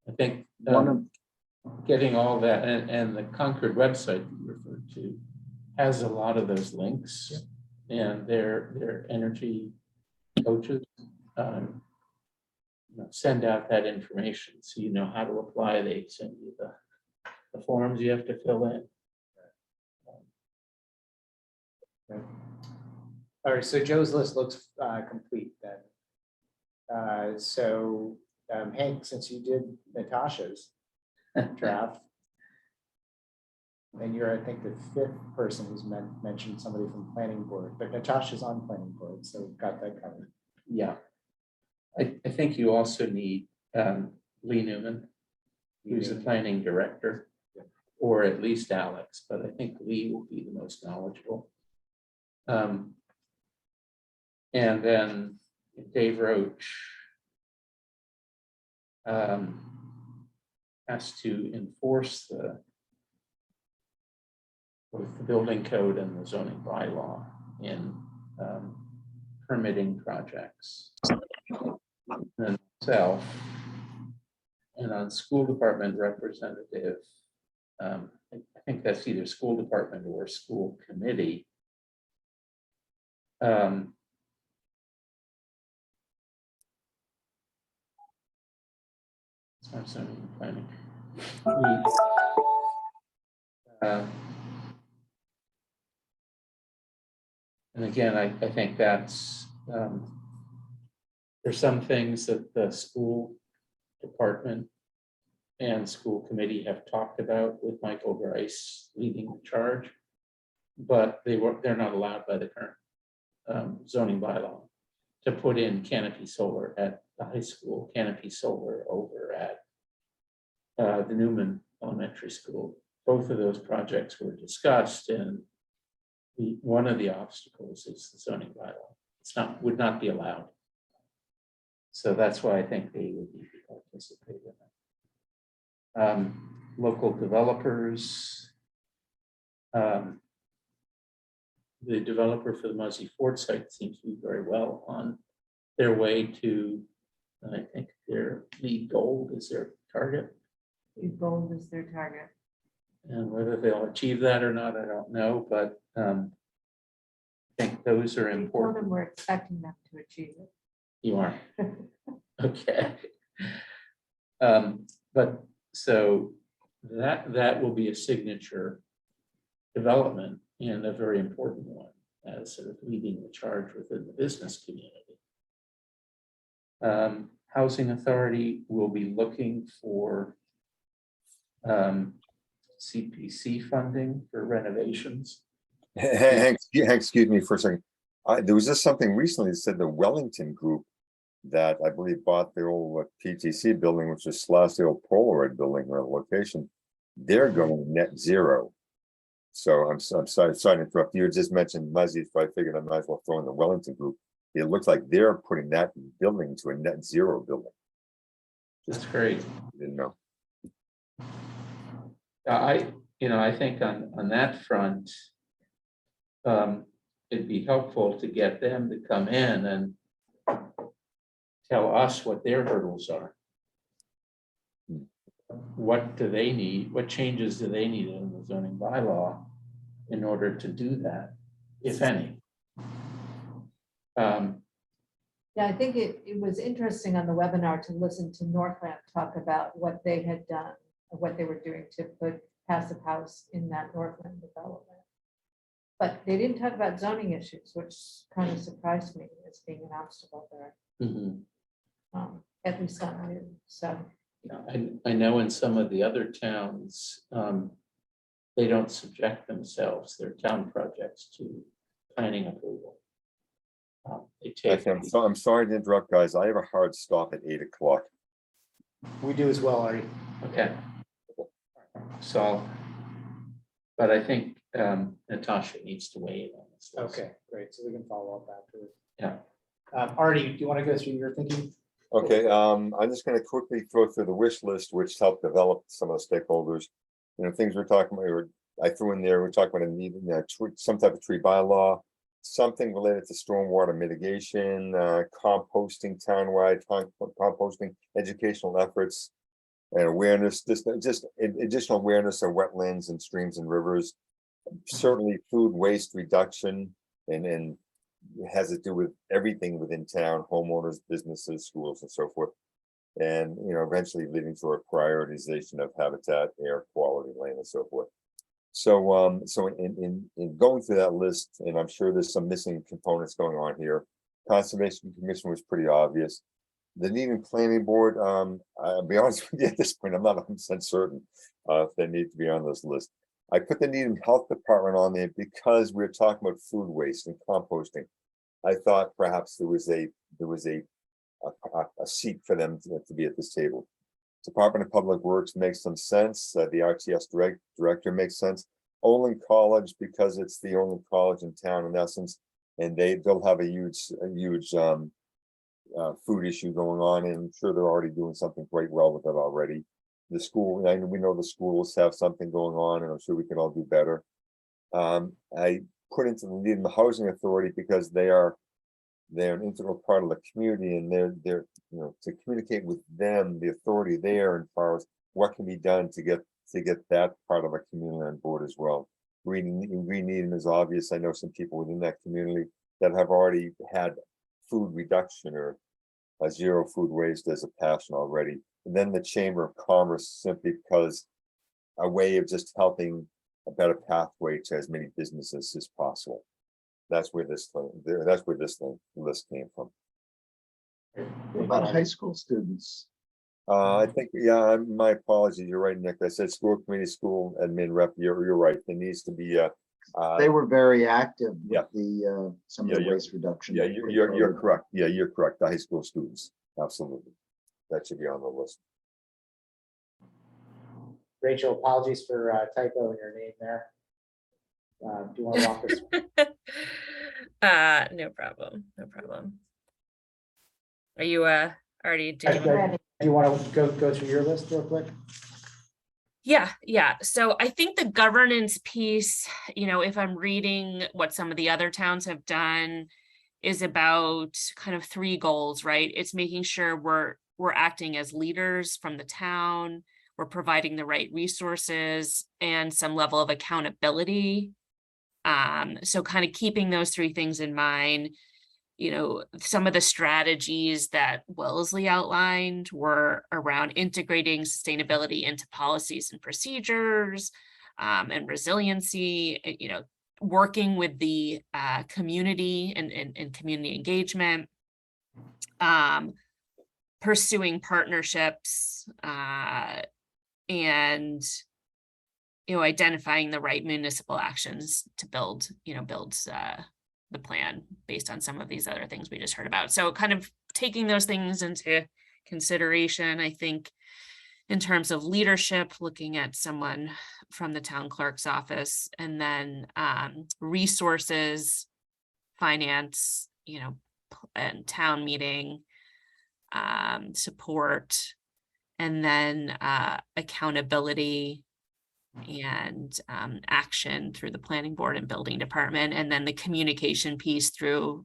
I think One of, getting all that, and the Concord website you referred to has a lot of those links, and their energy coaches send out that information so you know how to apply. They send you the forms you have to fill in. All right, so Joe's list looks complete then. So Hank, since you did Natasha's draft, and you're, I think, the fifth person who's mentioned somebody from planning board, but Natasha's on planning board, so we've got that covered. Yeah. I think you also need Lee Newman, who's the planning director, or at least Alex, but I think Lee will be the most knowledgeable. And then Dave Roach has to enforce both the building code and the zoning bylaw in permitting projects. And himself, and on school department representative, I think that's either school department or school committee. It's not zoning planning. And again, I think that's, there's some things that the school department and school committee have talked about with Michael Grice leading the charge, but they're not allowed by the current zoning bylaw to put in canopy solar at the high school, canopy solar over at the Newman Elementary School. Both of those projects were discussed, and one of the obstacles is the zoning bylaw. Would not be allowed. So that's why I think they would need to participate in it. Local developers. The developer for the Muzzy Ford site seems to be very well on their way to, I think their LEED Gold is their target. Gold is their target. And whether they'll achieve that or not, I don't know, but I think those are We told important. them we're expecting them to achieve it. You are, okay. But so that will be a signature development and a very important one as sort of leading the charge within the business community. Housing Authority will be looking for CPC funding for renovations. Hank, excuse me for a second. There was just something recently that said the Wellington Group that I believe bought the old PTC building, which is slash the old Polaroid building or location. They're going net zero. So I'm sorry to interrupt. You had just mentioned Muzzy, so I figured I might as well throw in the Wellington Group. It looks like they're putting that building to a net zero building. That's great. Didn't know. I think on that front, it'd be helpful to get them to come in and tell us what their hurdles are. What do they need? What changes do they need in the zoning bylaw in order to do that, if any? Yeah, I think it was interesting on the webinar to listen to Northland talk about what they had done, or what they were doing to put passive house in that Northland development. But they didn't talk about zoning issues, which kind of surprised me as being an obstacle there, Mhm. at least on new, so. Yeah, I know in some of the other towns, they don't subject themselves, their town projects, to planning approval. They take, Actually, I'm sorry to interrupt, guys. I have a hard stop at 8 o'clock. We do as well, Artie. okay. So, but I think Natasha needs to weigh in on this. Okay, great. So we can follow up afterwards. Yeah. Artie, do you want to go through your thinking? Okay, I'm just gonna quickly go through the wish list, which helped develop some of the stakeholders. Things we're talking about, or I threw in there, we're talking about needing some type of tree bylaw, something related to stormwater mitigation, composting townwide, composting, educational efforts, and awareness, just additional awareness of wetlands and streams and rivers. Certainly food waste reduction, and it has to do with everything within town, homeowners, businesses, schools, and so forth. And, eventually leading to a prioritization of habitat, air quality, land, and so forth. So, in going through that list, and I'm sure there's some missing components going on here. Conservation Commission was pretty obvious. The Needham Planning Board, I'll be honest with you at this point, I'm not 100% certain if they need to be on this list. I put the Needham Health Department on there because we're talking about food waste and composting. I thought perhaps there was a seat for them to be at this table. Department of Public Works makes some sense. The RTS director makes sense. Olin College, because it's the only college in town in essence, and they'll have a huge food issue going on, and I'm sure they're already doing something quite well with it already. The school, we know the schools have something going on, and I'm sure we can all do better. I put into the Needham Housing Authority because they're an integral part of the community, and they're to communicate with them, the authority there, as far as what can be done to get that part of a community on board as well. Green Needham is obvious. I know some people within that community that have already had food reduction or a zero food waste as a passion already. And then the Chamber of Commerce, simply because a way of just helping a better pathway to as many businesses as possible. That's where this list came from. What about high school students? I think, yeah, my apologies. You're right, Nick. I said school committee, school admin rep. You're right. There needs to be They were very active Yeah. with the some of the waste reduction. yeah, you're correct. Yeah, you're correct. The high school students, absolutely. That should be on the list. Rachel, apologies for typo in your name there. Do you want to walk us? No problem, no problem. Are you already, did you? Do you want to go through your list real quick? Yeah. So I think the governance piece, if I'm reading what some of the other towns have done, is about kind of three goals, right? It's making sure we're acting as leaders from the town, we're providing the right resources and some level of accountability. So kind of keeping those three things in mind. Some of the strategies that Wellesley outlined were around integrating sustainability into policies and procedures, and resiliency, working with the community and community engagement, pursuing partnerships, and identifying the right municipal actions to build the plan based on some of these other things we just heard about. So kind of taking those things into consideration, I think in terms of leadership, looking at someone from the town clerk's office, and then resources, finance, and town meeting support, and then accountability and action through the planning board and building department, and then the communication piece through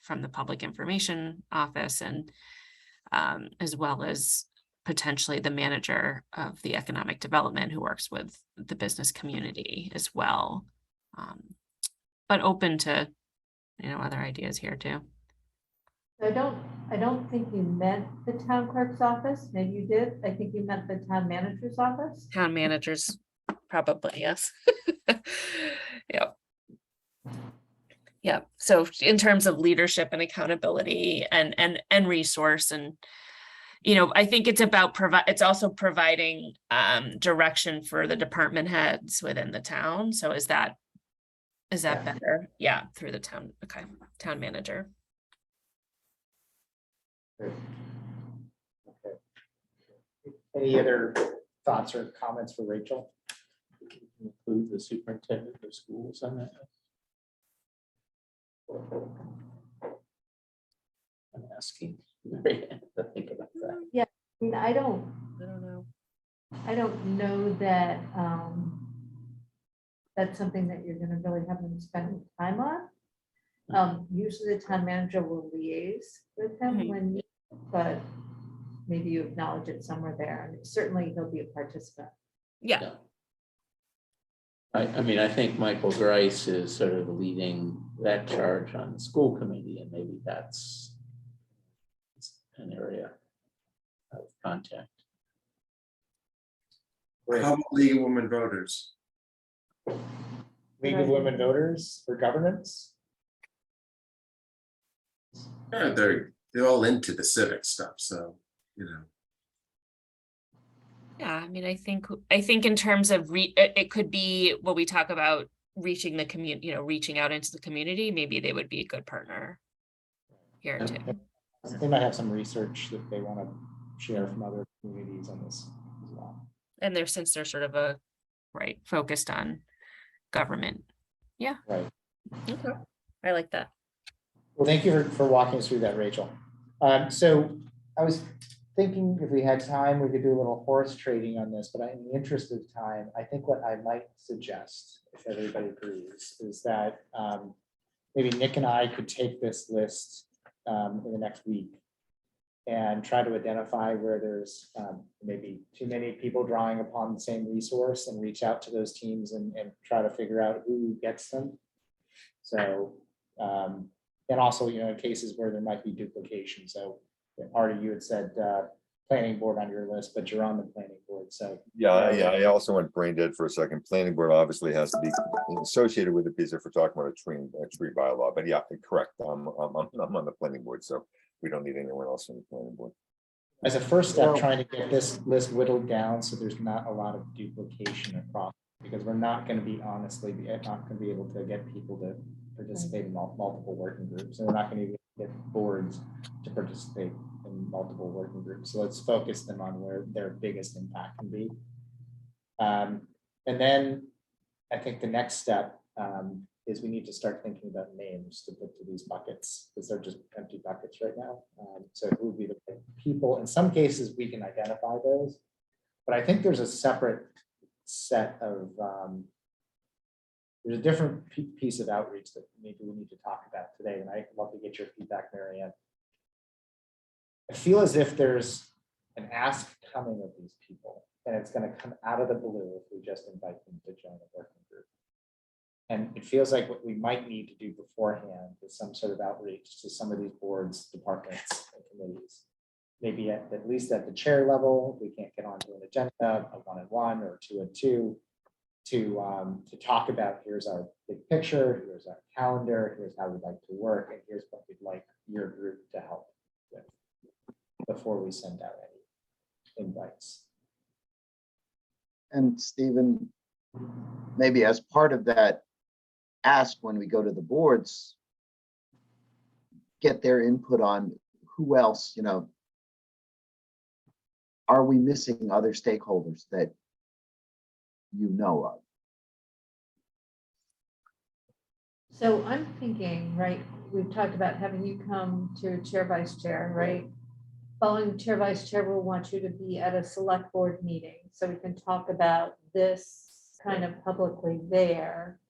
from the public information office, and as well as potentially the manager of the economic development who works with the business community as well. But open to, other ideas here too. I don't think you meant the town clerk's office. Maybe you did. I think you meant the town manager's office. Town managers, probably, yes. Yep. Yeah, so in terms of leadership and accountability and resource, and I think it's about it's also providing direction for the department heads within the town. So is that better? Yeah, through the town. Okay, town manager. Okay. Any other thoughts or comments for Rachel? Include the superintendent of schools on that. I'm asking Mary Ann to think about that. I mean, I don't know. I don't know that that's something that you're gonna really have them spend time on. Usually the town manager will liaise with them Mhm. when, but maybe you acknowledge it somewhere there, and certainly he'll be a participant. Yeah. I mean, I think Michael Grice is sort of leading that charge on the school committee, and maybe that's an area of contact. How about League of Women Voters? League of Women Voters for Governance? Yeah, they're all into the civic stuff, so, Yeah, I mean, I think in terms of it could be what we talk about, reaching the community, reaching out into the community. Maybe they would be a good partner here too. They might have some research that they want to share from other communities on this as well. And since they're sort of focused on government. Yeah. Right. Okay. I like that. Well, thank you for walking us through that, Rachel. So I was thinking if we had time, we could do a little horse trading on this, but in the interest of time, I think what I might suggest, if everybody agrees, is that maybe Nick and I could take this list in the next week and try to identify where there's maybe too many people drawing upon the same resource, and reach out to those teams and try to figure out who gets them. So, and also, in cases where there might be duplication. So Artie, you had said planning board on your list, but you're on the planning board, so. Yeah, I also went brain dead for a second. Planning board obviously has to be associated with it because if we're talking about a tree bylaw, but yeah, correct. I'm on the planning board, so we don't need anyone else on the planning board. As a first step, trying to get this list whittled down so there's not a lot of duplication across, because we're not going to be not going to be able to get people to participate in multiple working groups, and we're not going to get boards to participate in multiple working groups. So let's focus them on where their biggest impact can be. And then I think the next step is we need to start thinking about names to put to these buckets, because they're just empty buckets right now. So who would be the people? In some cases, we can identify those, but I think there's a separate set of, there's a different piece of outreach that maybe we need to talk about today, and I'd love to get your feedback, Mary Ann. I feel as if there's an ask coming of these people, and it's going to come out of the blue if we just invite them to join a working group. And it feels like what we might need to do beforehand is some sort of outreach to some of these boards, departments, and committees. Maybe at least at the chair level, we can't get onto an agenda, a 1-on-1 or 2-on-2, to talk about, here's our big picture, here's our calendar, here's how we'd like to work, and here's what we'd like your group to help with before we send out any invites. And Stephen, maybe as part of that ask when we go to the boards, get their input on who else, are we missing other stakeholders that you know of? So I'm thinking, right, we've talked about having you come to chair, vice chair, right? Following chair, vice chair, we'll want you to be at a select board meeting, so we can talk about this kind of publicly there.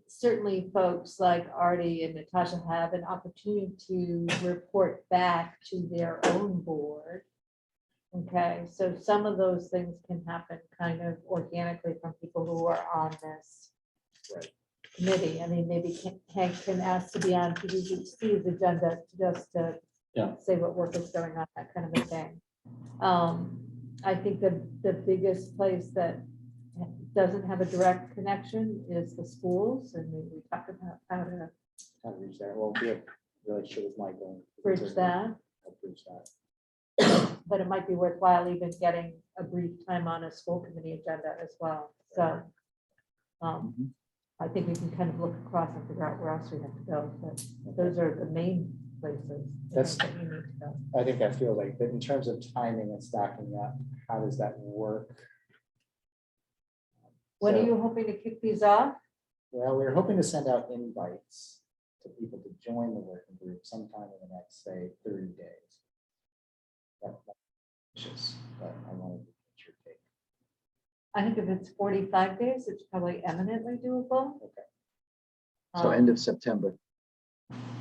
Certainly folks like Artie and Natasha have an opportunity to report back to their own board. Okay, so some of those things can happen kind of organically from people who are on this Right. committee. I mean, maybe Hank can ask to be on PVC's agenda just to Yeah. say what work is going on, that kind of a thing. I think the biggest place that doesn't have a direct connection is the schools, and we talked about how to Kind of reach there. Well, we have a relationship with Michael. bridge that. Help bridge that. But it might be worthwhile even getting a brief time on a school committee agenda as well. So I think we can kind of look across and figure out where else we have to go, but those are the main places. That's- that you need to go. I think that feels like, that in terms of timing and stacking up, how does that work? When are So, you hoping to kick these off? Well, we're hoping to send out invites to people to join the working group sometime in the next, say, 30 days. But I wanted to get your take. I think if it's 45 days, it's probably eminently doable. Okay. So end of September.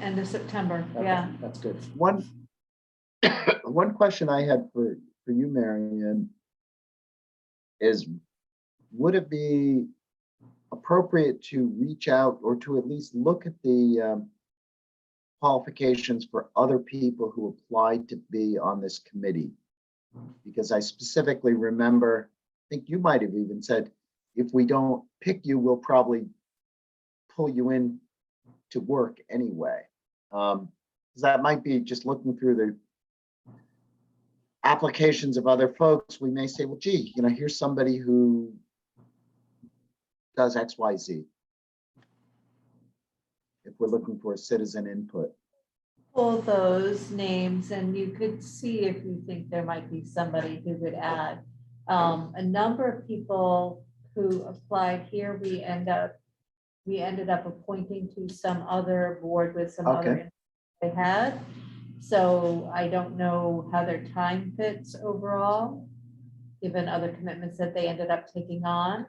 End of September, Okay, yeah. That's good. One, one question I had for you, Marion, is would it be appropriate to reach out or to at least look at the qualifications for other people who applied to be on this committee? Because I specifically remember, I think you might have even said, if we don't pick you, we'll probably pull you in to work anyway. 'Cause that might be just looking through the applications of other folks, we may say, well, gee, here's somebody who does X, Y, Z. If we're looking for a citizen input. Pull those names and you could see if you think there might be somebody who would add. A number of people who applied here, we ended up appointing to some other board with some other Okay. they had. So I don't know how their time fits overall, given other commitments that they ended up taking on.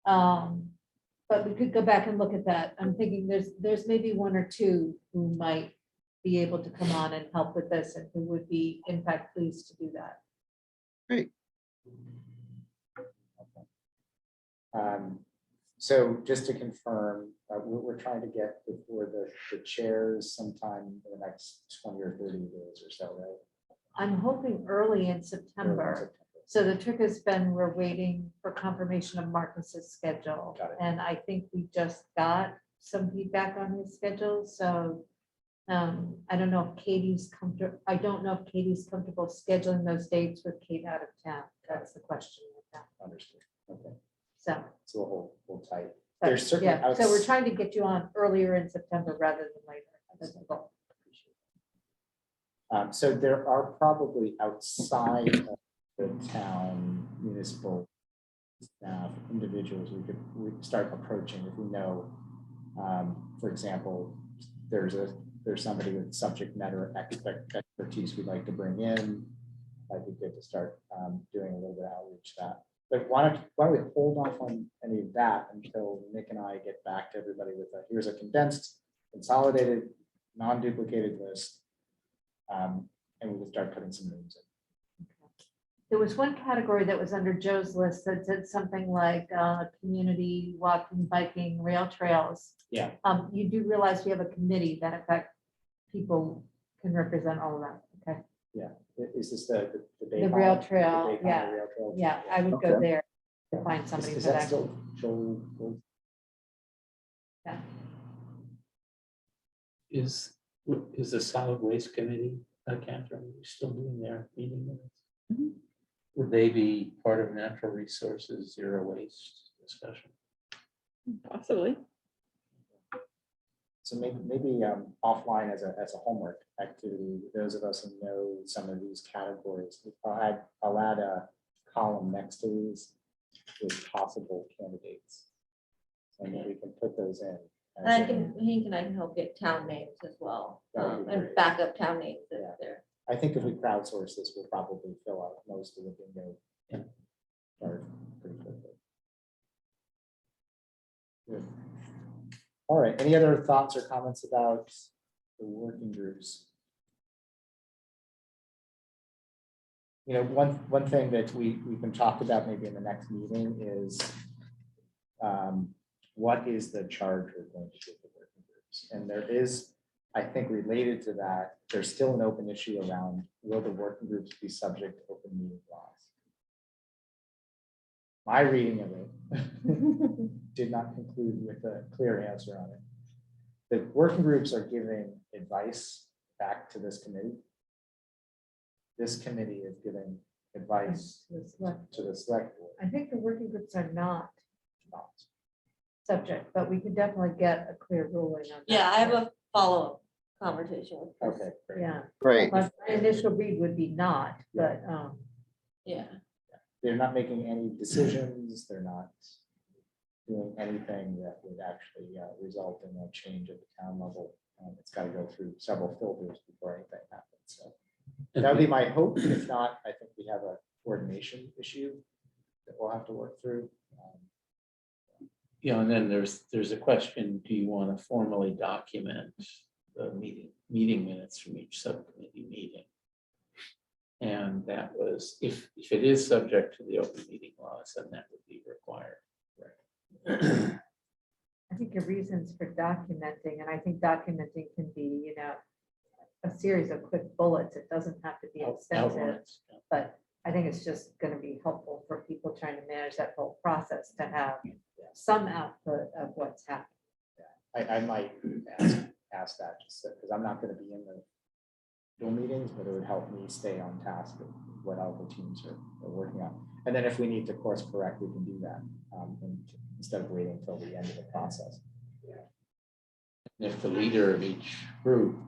But we could go back and look at that. I'm thinking there's maybe one or two who might be able to come on and help with this and who would be in fact pleased to do that. Great. So just to confirm, we're trying to get before the chairs sometime in the next 20 or 30 days or so, right? I'm hoping early in Early in September. September. So the trick has been, we're waiting for confirmation of Marcus's schedule. Got it. And I think we just got some feedback on his schedule, so I don't know if Katie's comfortable, comfortable scheduling those dates with Kate out of town. That's the question right now. Understood. Okay, So, so we'll tight. but, There's certainly yeah, so we're outs- trying to get you on earlier in September rather than later. That's the goal. So there are probably outside of the town municipal staff, individuals we could start approaching if we know, for example, there's somebody with subject matter expertise we'd like to bring in. Might be good to start doing a little bit of outreach to that. But why don't we hold off on any of that until Nick and I get back to everybody with here's a condensed, consolidated, non-duplicated list. And we can start putting some names in. There was one category that was under Joe's list that said something like community walking, biking, rail trails. Yeah. You do realize we have a committee that in fact people can represent all of that, okay? Yeah, is this the The Baycon- rail trail, Baycon yeah, rail trail? yeah, I would go Okay. there to find somebody Is for that that. still Joel? Yeah. Is the solid waste committee, Catherine, you still doing their meeting minutes? Would they be part of natural resources, zero waste discussion? Possibly. So maybe offline as a homework activity, those of us who know some of these categories, I'll add a column next to these with possible candidates. And then we can put those in. And I can, Hank and I can help get town names as well, That would be and great. backup town names if Yeah. they're. I think if we crowdsource this, we'll probably fill out most of the bingo. Card pretty quickly. Good. All right, any other thoughts or comments about the working groups? You know, one thing that we can talk about maybe in the next meeting is what is the charge we're going to give the working groups? And there is, I think, related to that, there's still an open issue around, will the working groups be subject to open meeting laws? My reading of it did not conclude with a clear answer on it. The working groups are giving advice back to this committee. This committee is giving advice To the select- to the select board. I think the working groups are not subject, but we could definitely get a clear ruling on that. Yeah, I have a follow-up conversation with Chris. Okay, great. Yeah, Great. my initial read would be not, but, Yeah, They're not making any decisions, they're not doing anything that would actually result in a change at the town level. It's got to go through several filters before anything happens, so. That would be my hope. If not, I think we have a coordination issue that we'll have to work through. You know, and then there's a question, do you want to formally document the meeting minutes from each subcommittee meeting? And that was, if it is subject to the open meeting laws, then that would be required. I think your reasons for documenting, and I think documenting can be, you know, a series of quick bullets. It doesn't have to be extensive, Outlines, yeah. but I think it's just going to be helpful for people trying to manage that whole process to have some output of what's happening. I might ask that, just because I'm not going to be in the dual meetings, but it would help me stay on task with what all the teams are working on. And then if we need to course correct, we can do that instead of waiting until the end of the process. And if the leader of each group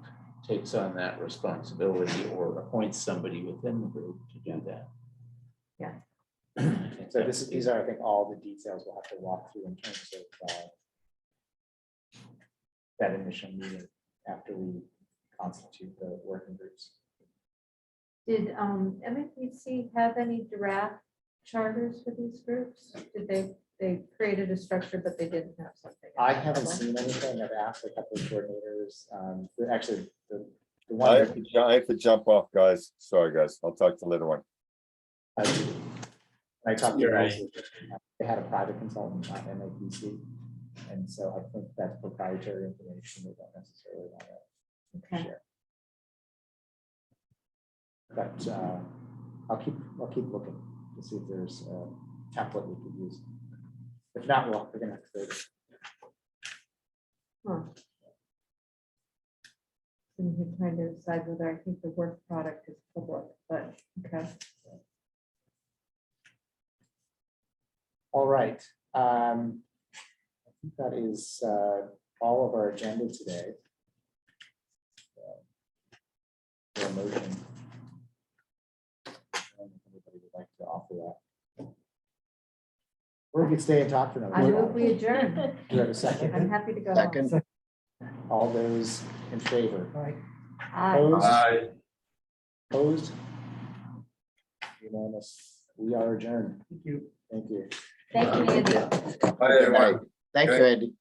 takes on that responsibility or appoints somebody within the group to do that. Yeah. I think So that this is, would be- these are, I think, all the details we'll have to walk through in terms of that initial meeting after we constitute the working groups. Did MAPC have any draft charters for these groups? Did they created a structure, but they didn't have something? I haven't seen anything. I've asked a couple of coordinators, actually, the I one have to, I have to jump off, guys. Sorry, guys. I'll talk to you later on. I talked to You're Rose, right. they had a private consultant, not MAPC. And so I think that's proprietary information we don't necessarily want to Okay. share. But I'll keep looking to see if there's a template we could use. If not, we're gonna have to create it. Huh. And you're trying to decide whether I think the work product is public, but okay. All right. I think that is all of our agenda today. For a motion. I don't know if anybody would like to offer that. Or we could stay and talk for another. I move hour. we adjourn. Do you have a I'm second? happy to go. Second. home. All those in favor? Aye. Opposed? Opposed? Unanimous. We are adjourned. Thank you. Thank you. Thank you, Andy. Hi, everyone. Thank you, Andy.